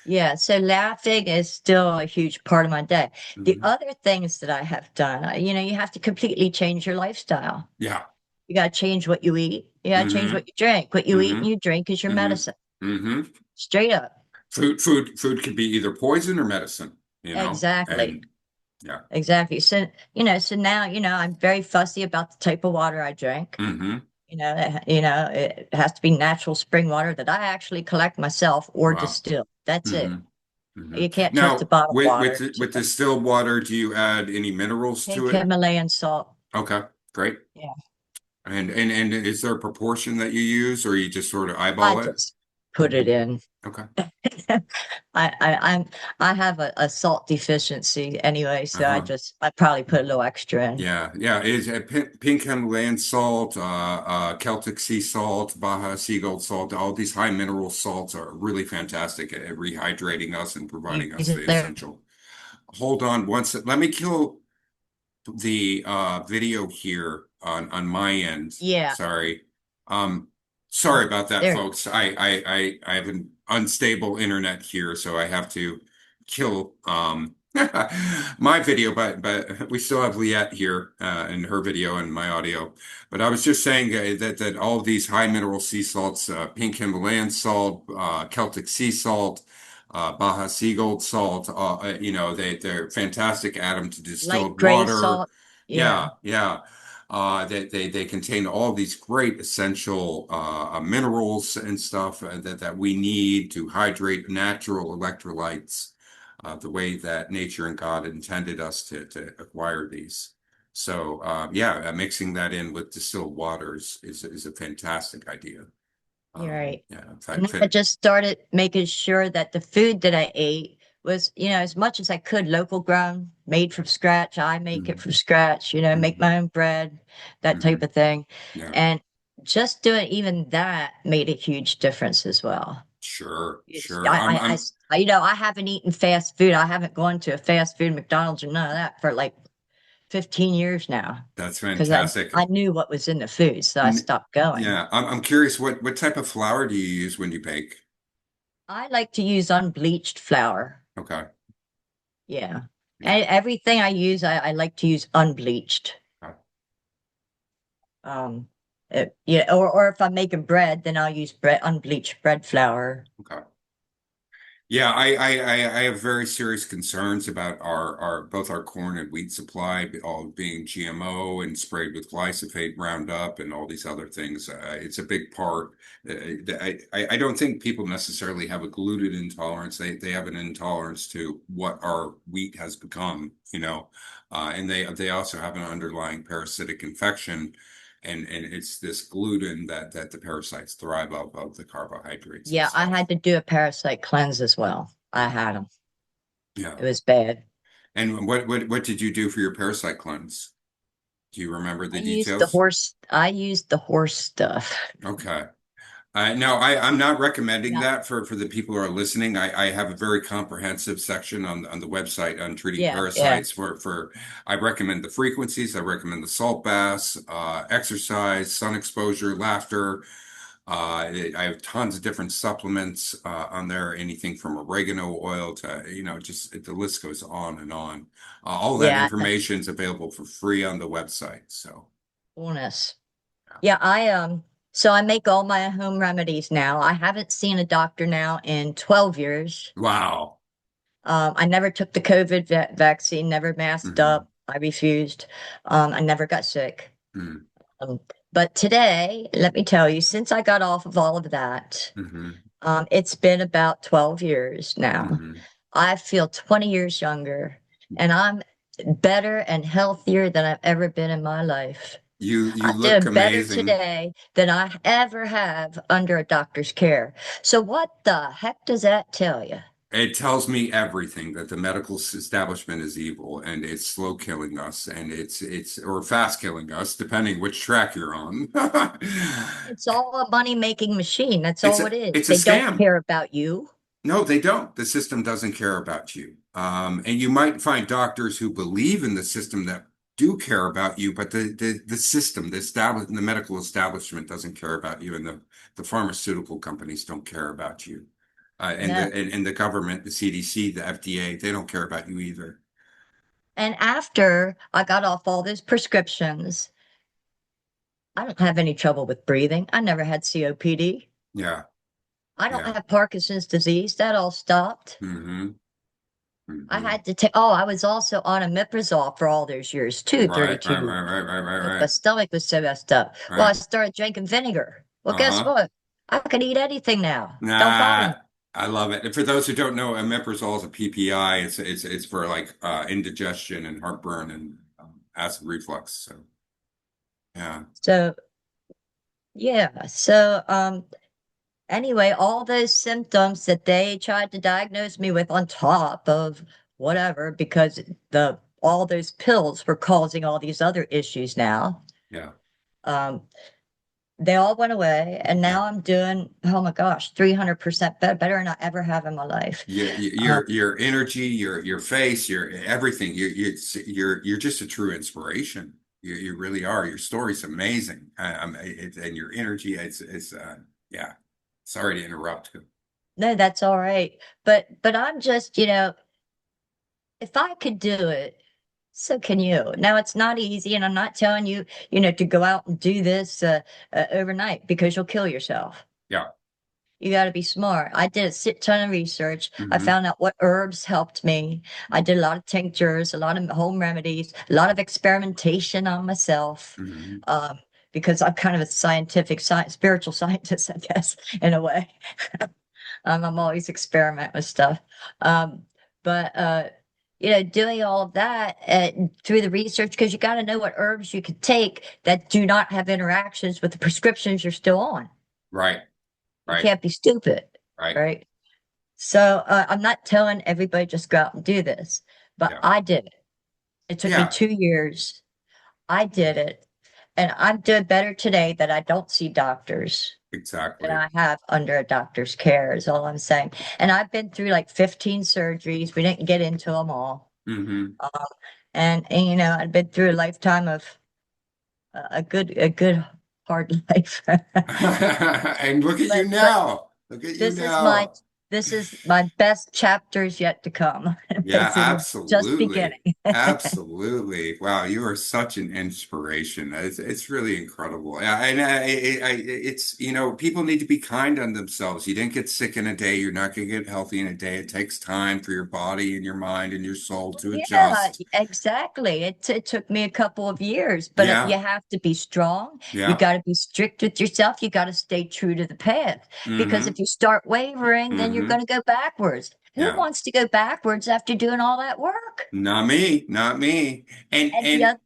B: Yeah, so laughing is still a huge part of my day. The
A: Hmm.
B: other things that I have done, you have to completely change your lifestyle.
A: Yeah.
B: You got to change what you eat. You got to change
A: Mm-hmm.
B: what you drink. What you eat and
A: Mm-hmm.
B: you drink is your medicine.
A: Mm-hmm. Mm-hmm.
B: Straight up.
A: Food can be either poison or medicine,
B: Exactly.
A: and yeah.
B: Exactly. So, so now, I'm very fussy about the type of water I drink.
A: Mm-hmm.
B: It has to be natural spring water that I actually collect myself or
A: Wow.
B: distill. That's it.
A: Mm-hmm. Mm-hmm.
B: You can't trust the
A: Now,
B: bottled
A: with
B: water.
A: with distilled water, do you add any minerals
B: Pink
A: to it?
B: Himalayan salt.
A: Okay, great.
B: Yeah.
A: And is there a proportion that you use, or you just sort of
B: I
A: eyeball it?
B: just put it in.
A: Okay.
B: I'm I have a salt deficiency anyway, so
A: Uh-huh.
B: I probably put a little extra in.
A: Yeah, yeah. Is pink Himalayan salt, Celtic sea salt, Baja sea gold salt, all these high mineral salts are really fantastic at rehydrating us and providing
B: Use
A: us
B: it
A: the
B: there.
A: essential. Hold on one sec. Let me kill the video here on my end.
B: Yeah.
A: Sorry. Sorry about that,
B: There.
A: folks. I have an unstable internet here, so I have to kill my video, but we still have Liette here in her video and my audio. But I was just saying that all of these high mineral sea salts, pink Himalayan salt, Celtic sea salt, Baja sea gold salt, they're fantastic add them to
B: Light
A: distilled
B: gray
A: water.
B: salt.
A: Yeah,
B: Yeah.
A: yeah. They contain all these great essential minerals and stuff that we need to hydrate natural electrolytes the way that nature and God intended us to acquire these. So yeah, mixing that in with distilled waters is a fantastic idea.
B: You're right.
A: Yeah, in
B: And
A: fact,
B: then I just started making sure that the food that I ate was, as much as I could, local grown, made from scratch. I make it
A: mhm,
B: from scratch, make
A: mhm,
B: my own bread, that type
A: mhm.
B: of thing.
A: Yeah,
B: And just doing even that made a huge difference as well.
A: sure,
B: It's,
A: sure.
B: I haven't eaten fast food. I haven't gone to a fast food McDonald's or none of that for like 15 years now
A: That's
B: because
A: fantastic.
B: I knew what was in the food, so I
A: N-
B: stopped going.
A: Yeah, I'm curious what type of flour do you use when you bake?
B: I like to use unbleached flour.
A: Okay.
B: Yeah.
A: Yeah.
B: And everything I use, I like to use unbleached.
A: Okay.
B: Um, yeah, or if I'm making bread, then I'll use unbleached bread flour.
A: Okay. Yeah, I have very serious concerns about our both our corn and wheat supply all being GMO and sprayed with glyphosate, Roundup, and all these other things. It's a big part. I don't think people necessarily have a gluten intolerance. They have an intolerance to what our wheat has become, and they also have an underlying parasitic infection. And it's this gluten that the parasites thrive off of the carbohydrates and
B: Yeah, I
A: stuff.
B: had to do a parasite cleanse as well. I
A: Yeah.
B: had them.
A: Yeah.
B: It was bad.
A: And what did you do for your parasite cleanse? Do you remember the
B: I used the
A: details?
B: horse. I used the horse stuff.
A: Okay. No, I'm not recommending
B: Yeah,
A: that for the people who are listening. I have a very comprehensive section on the website on treating
B: yeah.
A: parasites for I recommend the frequencies, I recommend the salt baths, exercise, sun exposure, laughter. I have tons of different supplements on there, anything from oregano oil to, just the list goes on and on. All that
B: Yeah,
A: information is available for free on the website. So,
B: coolness.
A: yeah.
B: Yeah, so I make all my home remedies now. I haven't seen a doctor now in 12 years.
A: Wow.
B: I never took the COVID vaccine, never masked
A: Hmm.
B: up. I refused. I never got sick.
A: Hmm.
B: Um, but today, let me tell you, since I got off of all of that,
A: Hmm.
B: it's been about 12 years now.
A: Hmm.
B: I feel 20 years younger, and I'm better and healthier than I've ever been in my life.
A: You
B: I'm
A: look
B: doing better
A: amazing.
B: today than I ever have under a doctor's care. So what the heck does that tell you?
A: It tells me everything that the medical establishment is evil and it's slow killing us and it's or fast killing us, depending which track you're on.
B: It's all a money-making machine. That's
A: It's
B: all
A: a
B: it is.
A: it's a
B: They don't
A: scam.
B: care about you.
A: No, they don't. The system doesn't care about you. And you might find doctors who believe in the system that do care about you, but the system, the medical establishment doesn't care about you, and the pharmaceutical companies don't care about you. And
B: No.
A: and the government, the CDC, the FDA, they don't care about you either.
B: And after I got off all those prescriptions, I don't have any trouble with breathing. I never had COPD.
A: Yeah.
B: I don't
A: Yeah.
B: have Parkinson's disease. That all stopped.
A: Mm-hmm.
B: I
A: Mm-hmm.
B: had to take, oh, I was also on omeprazole for all those years too,
A: Right.
B: 32
A: Right.
B: years.
A: Right. Right. Right. Right.
B: My
A: Right.
B: stomach was so messed up. Well, I
A: Right.
B: started drinking vinegar. Well, guess
A: Uh-huh.
B: what? I can eat anything now. Don't bother
A: Nah,
B: me.
A: I love it. And for those who don't know, omeprazole is a PPI. It's for like indigestion and heartburn and acid reflux. So yeah.
B: So, yeah. So, anyway, all those symptoms that they tried to diagnose me with on top of whatever, because all those pills were causing all these other issues now.
A: Yeah.
B: Um, they all went away, and
A: Yeah.
B: now I'm doing, oh my gosh, 300% better than I ever have in my life. Um,
A: Your energy, your face, your everything. You're just a true inspiration. You really are. Your story's amazing. And your energy. It's yeah. Sorry to interrupt.
B: no, that's all right. But I'm just, if I could do it, so can you. Now it's not easy, and I'm not telling you, to go out and do this overnight because you'll kill yourself.
A: Yeah.
B: You got to be smart. I did a shit ton of research. I
A: Hmm.
B: found out what herbs helped me. I did a lot of tinctures, a lot of home remedies, a lot of experimentation on myself,
A: Hmm.
B: um, because I'm kind of a spiritual scientist, I guess, in a way. I'm always experiment with stuff. Um, but doing all of that through the research, because you got to know what herbs you could take that do not have interactions with the prescriptions you're still on.
A: Right.
B: You
A: Right.
B: can't be stupid,
A: Right.
B: right? So I'm not telling everybody just go out and do this, but
A: Yeah.
B: I did it. It took me
A: Yeah.
B: 2 years. I did it, and I'm doing better today that I don't see doctors than
A: Exactly.
B: I have under a doctor's care, is all I'm saying. And I've been through like 15 surgeries. We didn't get into them all.
A: Hmm.
B: Um, and I've been through a lifetime of a good hard life.
A: And look at you
B: But
A: now. Look at you
B: this is my
A: now.
B: this is my best chapters yet to come.
A: Yeah,
B: This is just
A: absolutely.
B: beginning.
A: Absolutely. Wow, you are such an inspiration. It's really incredible. Yeah, and it's, people need to be kind on themselves. You didn't get sick in a day. You're not going to get healthy in a day. It takes time for your body and your mind and your soul to
B: Yeah,
A: adjust.
B: exactly. It took me a couple of years, but you
A: Yeah,
B: have to be strong. You
A: yeah.
B: got to be strict with yourself. You got to stay true to the path, because
A: Mm-hmm.
B: if you start wavering, then you're
A: Mm-hmm.
B: going to go backwards. Who
A: Yeah.
B: wants to go backwards after doing all that work?
A: Not me, not me. And
B: And the
A: and
B: other,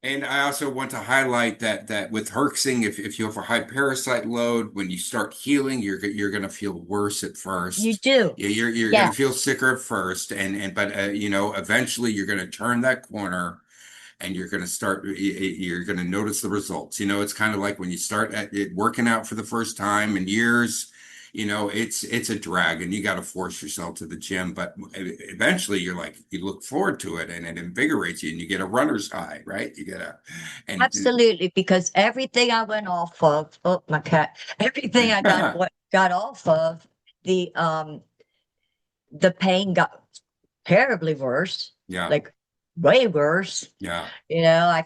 A: And I also want to highlight that with herxing, if you have a high parasite load, when you start healing, you're going to feel worse at
B: you
A: first.
B: do.
A: Yeah, you're going
B: Yeah,
A: to feel sicker at first, but eventually you're going to turn that corner, and you're going to notice the results. It's kind of like when you start working out for the first time in years. It's a drag, and you got to force yourself to the gym. But eventually, you look forward to it, and it invigorates you, and you get a runner's high, right? You get a, and
B: absolutely. Because everything I went off of, oh my cat, everything I got off of, the um the pain got terribly worse,
A: yeah,
B: like way worse.
A: yeah,
B: Yeah,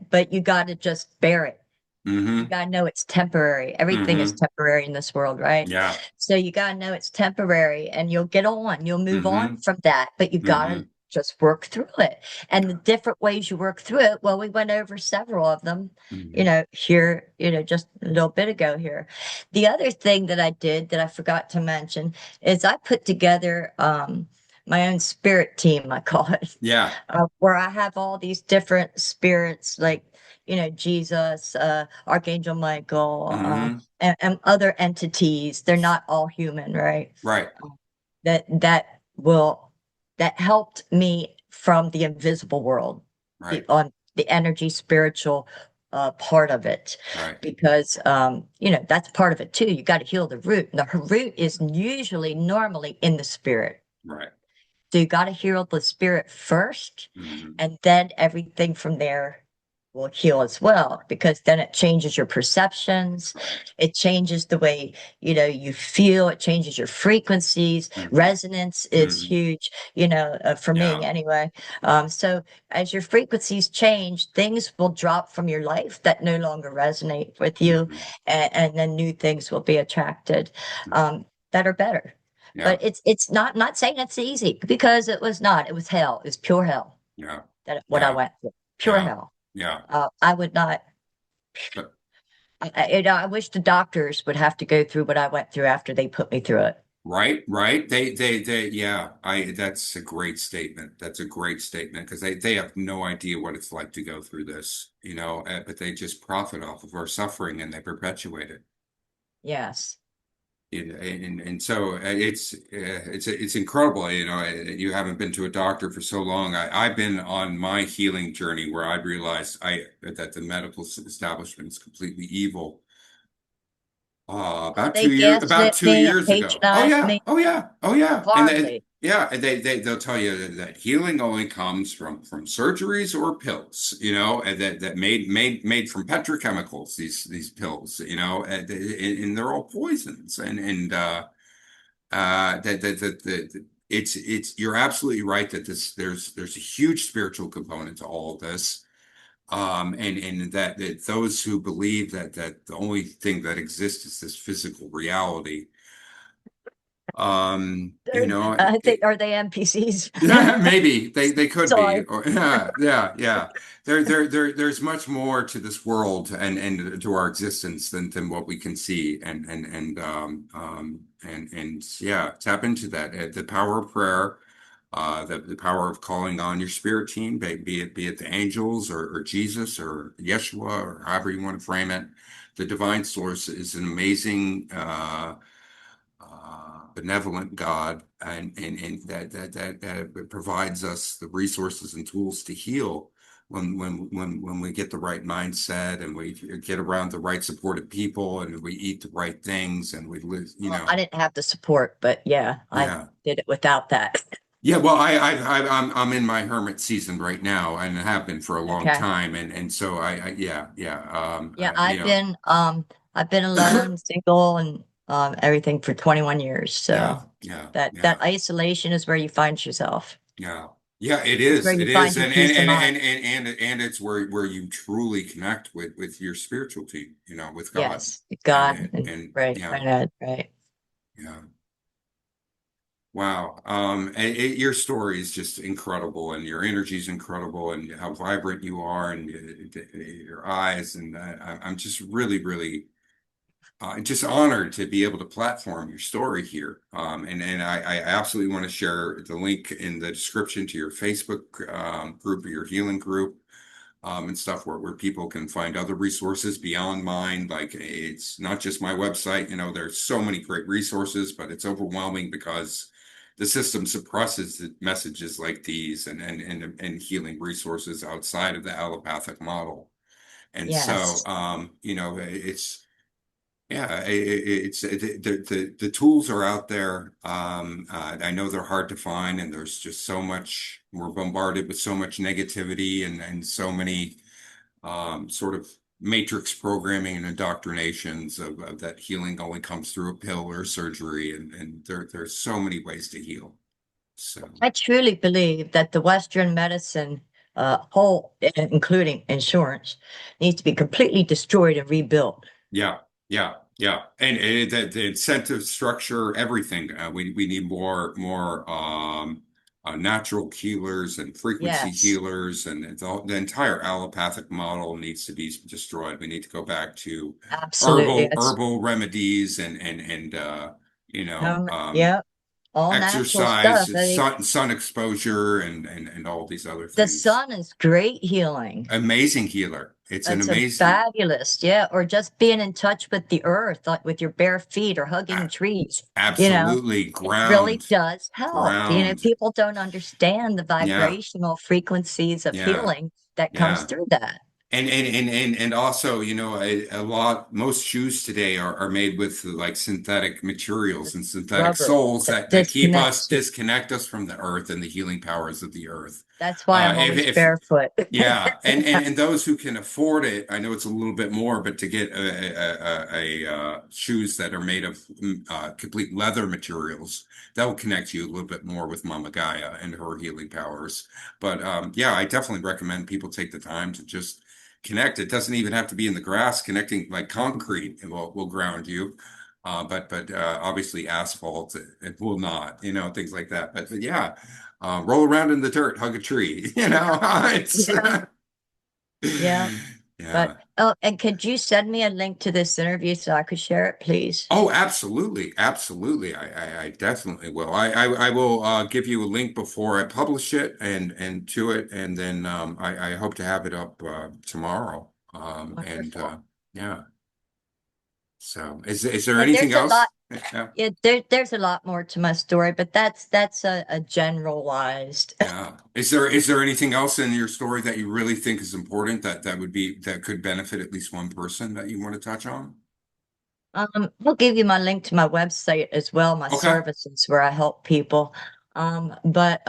B: but you got to just bear it. You
A: mm-hmm,
B: got to know it's temporary. Everything is
A: mm-hmm,
B: temporary in this world, right?
A: yeah,
B: So you got to know it's temporary, and you'll get on. You'll move on
A: mm-hmm,
B: from that, but you got
A: mm-hmm,
B: to just work through it. And the
A: yeah,
B: different ways you work through it, well, we went over several of them,
A: mm-hmm,
B: here, just a little bit ago here. The other thing that I did that I forgot to mention is I put together my own spirit team, I call it,
A: yeah,
B: where I have all these different spirits, like Jesus, Archangel Michael,
A: mm-hmm,
B: and other entities. They're not all human, right?
A: right,
B: That that will that helped me from the invisible world,
A: right,
B: the energy spiritual part of it,
A: right,
B: because that's part of it too. You got to heal the root. The root is usually normally in the spirit.
A: right,
B: So you got to heal the spirit first,
A: mm-hmm,
B: and then everything from there will heal as well, because then it changes your perceptions. It changes the way, you feel. It changes your frequencies.
A: Hmm.
B: Resonance is
A: Hmm.
B: huge, for me
A: Yeah.
B: anyway. So as your frequencies change, things will drop from your life that no longer resonate with you,
A: Hmm.
B: and then new things will be attracted, that are better.
A: Yeah.
B: But it's not saying it's easy, because it was not. It was hell. It was pure hell,
A: Yeah.
B: that what I
A: Yeah.
B: went through. Pure
A: Yeah.
B: hell.
A: Yeah.
B: I would not.
A: But
B: I wish the doctors would have to go through what I went through after they put me through it.
A: right, right. Yeah. That's a great statement. That's a great statement because they have no idea what it's like to go through this, but they just profit off of our suffering and they perpetuate it.
B: Yes.
A: And so it's incredible, you haven't been to a doctor for so long. I've been on my healing journey where I realized I that the medical establishment is completely evil.
B: Oh,
A: About
B: they
A: 2 years, about
B: gaslit
A: two
B: me and
A: years ago. Oh
B: patronized
A: yeah,
B: me
A: oh yeah, oh yeah. And
B: horribly.
A: yeah, and they'll tell you that healing only comes from surgeries or pills, and that made from petrochemicals. These pills, and they're all poisons. It's you're absolutely right that there's a huge spiritual component to all of this. And that those who believe that the only thing that exists is this physical reality,
B: I think, are they NPCs?
A: maybe they could be,
B: Sorry.
A: or yeah. There's much more to this world and to our existence than what we can see, and yeah, tap into that. The power of prayer, the power of calling on your spirit team, be it the angels or Jesus or Yeshua or however you want to frame it. The divine source is an amazing, benevolent God, and that provides us the resources and tools to heal when we get the right mindset and we get around the right supportive people and we eat the right things and we live,
B: Well, I didn't have the support, but yeah, I
A: yeah.
B: did it without that.
A: Yeah, well, I'm in my hermit season right now, and have been for a long
B: Okay.
A: time, and so yeah,
B: Yeah, I've been alone, single, and everything for 21 years.
A: yeah,
B: So
A: yeah,
B: that
A: yeah.
B: isolation is where you find yourself.
A: Yeah. Yeah, it
B: It's where
A: is.
B: you
A: It is.
B: find your peace of mind.
A: And it's where you truly connect with your spirituality, with God.
B: Yes,
A: And
B: God,
A: and,
B: and
A: and
B: right,
A: yeah,
B: right, right.
A: yeah. Wow. Your story is just incredible and your energy is incredible and how vibrant you are and your eyes and I'm just really, really just honored to be able to platform your story here. And I absolutely want to share the link in the description to your Facebook group or your healing group and stuff where people can find other resources beyond mine. Like it's not just my website, there's so many great resources, but it's overwhelming because the system suppresses the messages like these and healing resources outside of the allopathic model. And so,
B: Yes,
A: it's yeah, the tools are out there. I know they're hard to find, and there's just so much. We're bombarded with so much negativity and so many sort of matrix programming and indoctrinations of that healing only comes through a pill or surgery, and there's so many ways to heal. So
B: I truly believe that the Western medicine, whole, including insurance, needs to be completely destroyed and rebuilt.
A: yeah, yeah, and the incentive structure, everything. We need more natural healers and frequency
B: Yes,
A: healers, and the entire allopathic model needs to be destroyed. We need to go back to
B: absolutely.
A: herbal remedies and you know um,
B: Yeah, all natural
A: exercise,
B: stuff. I mean,
A: sun exposure, and all these other
B: the
A: things.
B: sun is great healing.
A: Amazing healer. It's an
B: It's a
A: amazing.
B: fabulous, yeah. Or just being in touch with the earth, like with your bare feet or hugging trees. You know,
A: Absolutely.
B: it really
A: Ground.
B: does help.
A: Ground.
B: People don't understand the
A: Yeah.
B: vibrational frequencies of
A: Yeah.
B: healing that comes
A: Yeah.
B: through that.
A: And also, a lot most shoes today are made with like synthetic materials and synthetic
B: Rubber
A: soles
B: that
A: that
B: disconnects you.
A: disconnect us from the earth and the healing powers of the earth.
B: That's why I'm always
A: If
B: barefoot.
A: Yeah, and those who can afford it, I know it's a little bit more, but to get shoes that are made of complete leather materials, that will connect you a little bit more with Mama Gaia and her healing powers. But yeah, I definitely recommend people take the time to just connect. It doesn't even have to be in the grass. Connecting like concrete will ground you. But obviously asphalt it will not, things like that. But yeah, roll around in the dirt, hug a tree. It's
B: Yeah, yeah. But
A: yeah.
B: oh, and could you send me a link to this interview so I could share it, please?
A: Oh, absolutely, absolutely. I definitely will. I will give you a link before I publish it and to it, and then I hope to have it up tomorrow. And
B: Wonderful.
A: yeah. So, is there
B: Yeah,
A: anything
B: there's a lot.
A: else? Yeah.
B: Yeah, there's a lot more to my story, but that's a generalized.
A: Yeah. Is there anything else in your story that you really think is important that could benefit at least one person that you want to touch on?
B: I'll give you my link to my website as well, my
A: Okay.
B: services where I help people. But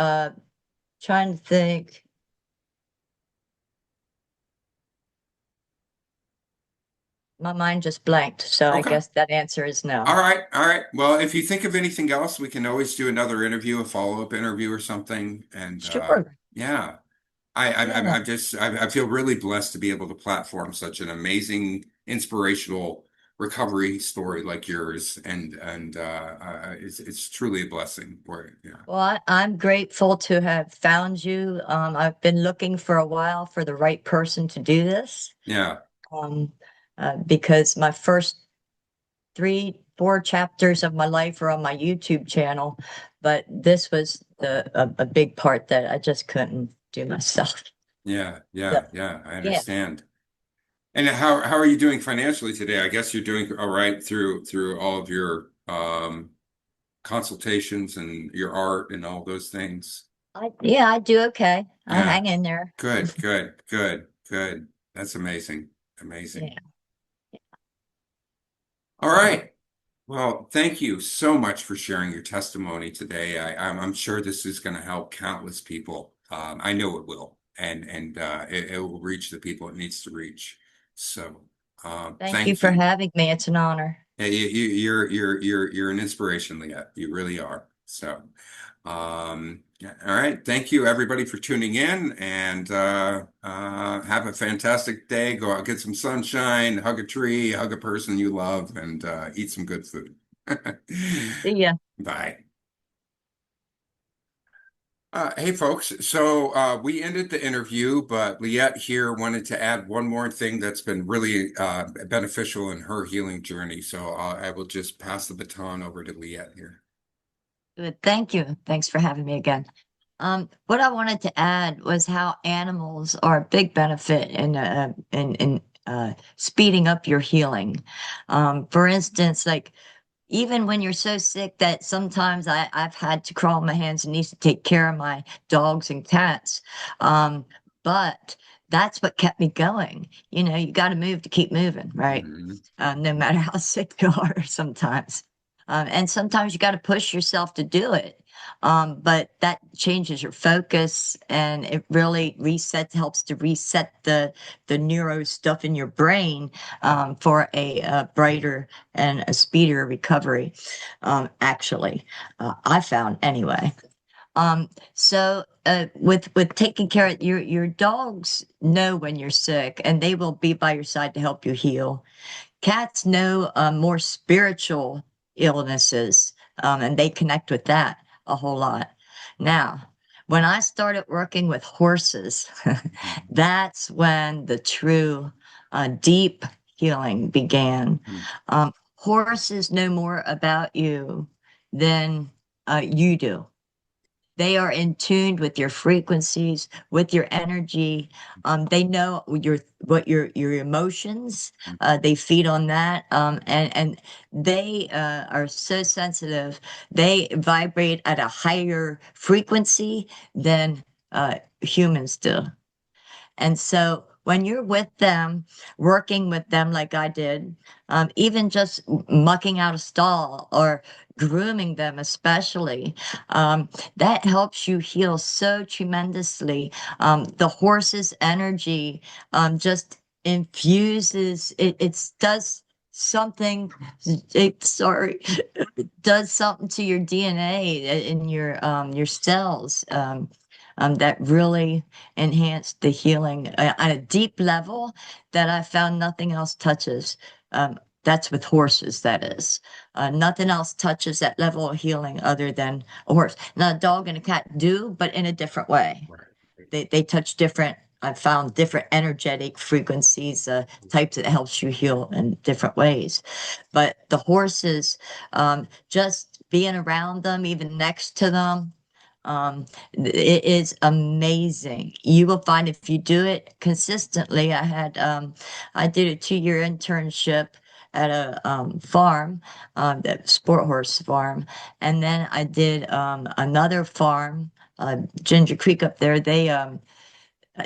B: trying to think, my mind just blanked, so I
A: Okay.
B: guess that answer is
A: All
B: no.
A: right. All right. Well, if you think of anything else, we can always do another interview, a follow-up interview or something. And
B: Sure.
A: yeah,
B: Yeah.
A: I feel really blessed to be able to platform such an amazing, inspirational recovery story like yours. And it's truly a blessing. Yeah.
B: Well, I'm grateful to have found you. I've been looking for a while for the right person to do this.
A: Yeah.
B: Um, because my first three, four chapters of my life are on my YouTube channel, but this was a big part that I just couldn't do myself.
A: Yeah.
B: So,
A: Yeah. Yeah. I
B: yeah,
A: understand. And how are you doing financially today? I guess you're doing all right through all of your consultations and your art and all those things.
B: I do okay. I
A: Yeah.
B: hang in there.
A: Good. That's amazing. Amazing.
B: Yeah.
A: All
B: So
A: right. Well, thank you so much for sharing your testimony today. I'm sure this is going to help countless people. I know it will, and it will reach the people it needs to reach. So,
B: thank you
A: thank
B: for
A: you.
B: having me. It's an honor.
A: Yeah, you're an inspiration, Liette. You really are. So, yeah, all right. Thank you, everybody, for tuning in, and have a fantastic day. Go out, get some sunshine, hug a tree, hug a person you love, and eat some good food.
B: See ya.
A: Bye. Hey, folks. So we ended the interview, but Liette here wanted to add one more thing that's been really beneficial in her healing journey. So I will just pass the baton over to Liette here.
B: Good. Thank you. Thanks for having me again. What I wanted to add was how animals are a big benefit in speeding up your healing. For instance, like even when you're so sick that sometimes I've had to crawl on my hands and knees to take care of my dogs and cats. Um, but that's what kept me going. You got to move to keep moving, right?
A: Mhm.
B: No matter how sick you are sometimes. And sometimes you got to push yourself to do it. But that changes your focus and it really helps to reset the neuro stuff in your brain for a brighter and a speedier recovery, actually, I found anyway. With taking care of your dogs know when you're sick and they will be by your side to help you heal. Cats know more spiritual illnesses, and they connect with that a whole lot. Now, when I started working with horses, that's when the true deep healing began.
A: Mhm.
B: Horses know more about you than you do. They are in tune with your frequencies, with your energy. They know your emotions. They feed on that, and they are so sensitive. They vibrate at a higher frequency than humans do. And so when you're with them, working with them like I did, even just mucking out a stall or grooming them, especially, that helps you heal so tremendously. The horse's energy just infuses it does something sorry, does something to your DNA in your cells, that really enhanced the healing on a deep level that I found nothing else touches. That's with horses, that is. Nothing else touches that level of healing other than a horse. Now, a dog and a cat do, but in a different way.
A: Right.
B: They touch different. I've found different energetic frequencies, types that helps you heal in different ways. But the horses, just being around them, even next to them, it is amazing. You will find if you do it consistently. I did a 2-year internship at a farm, that sport horse farm, and then I did another farm, Ginger Creek up there.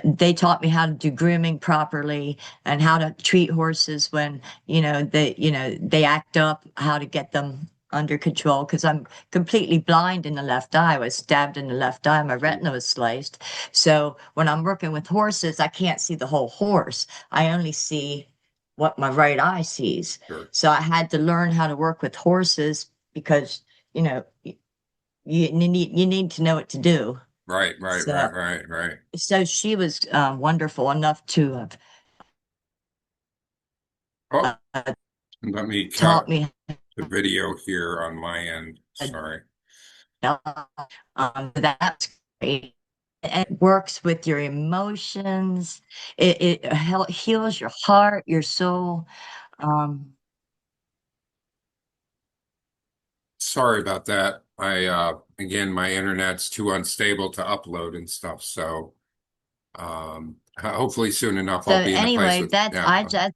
B: They taught me how to do grooming properly and how to treat horses when, they act up, how to get them under control. Because I'm completely blind in the left eye. I was stabbed in the left eye. My retina was sliced. So when I'm working with horses, I can't see the whole horse. I only see what my right eye sees.
A: Sure.
B: So I had to learn how to work with horses because, you need to know what to do.
A: Right, right,
B: So
A: right, right, right.
B: so she was wonderful enough to have
A: Oh, let me
B: taught
A: cut
B: me
A: the video here on my end. Sorry.
B: that's great. And it works with your emotions. It heals your heart, your soul. Um,
A: Sorry about that. Again, my internet's too unstable to upload and stuff. So, hopefully soon enough
B: so
A: I'll be in a place
B: anyway,
A: with, yeah.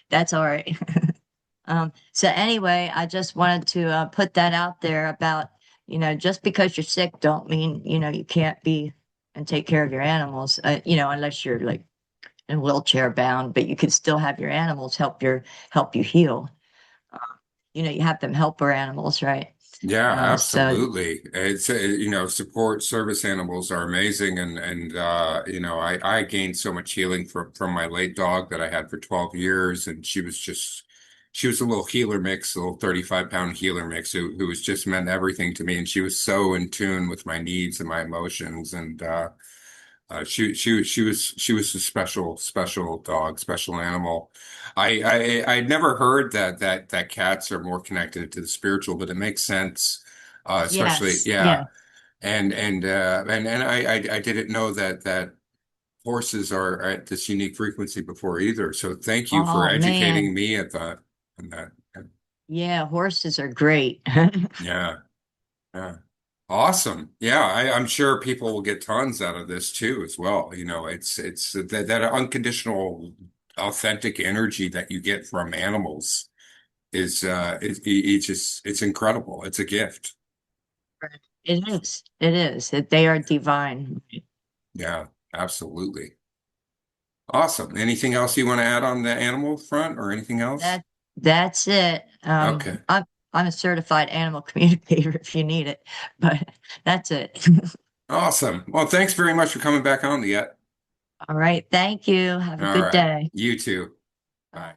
B: that's all right. So anyway, I just wanted to put that out there about, just because you're sick don't mean, you can't be and take care of your animals, unless you're like in wheelchair bound, but you can still have your animals help you heal. Uh, you have them helper animals, right?
A: Yeah,
B: So
A: absolutely. It's support service animals are amazing, and I gained so much healing from my late dog that I had for 12 years, and she was a little healer mix, a little 35-pound healer mix who was just meant everything to me, and she was so in tune with my needs and my emotions, and she was a special dog, special animal. I'd never heard that cats are more connected to the spiritual, but it makes sense. Especially,
B: yes, yeah.
A: yeah. And I didn't know that horses are at this unique frequency before either. So thank you for
B: Oh man,
A: educating me at that on that.
B: yeah, horses are great.
A: Yeah. Yeah. Awesome. Yeah, I'm sure people will get tons out of this too as well. It's that unconditional, authentic energy that you get from animals is it's incredible. It's a gift.
B: It is. It is. They are divine.
A: Yeah, absolutely. Awesome. Anything else you want to add on the animal front or anything else?
B: That that's it.
A: Okay.
B: I'm a certified animal communicator if you need it, but that's it.
A: Awesome. Well, thanks very much for coming back on, Liette.
B: All right. Thank you. Have a
A: All
B: good
A: right.
B: day.
A: You too. Bye.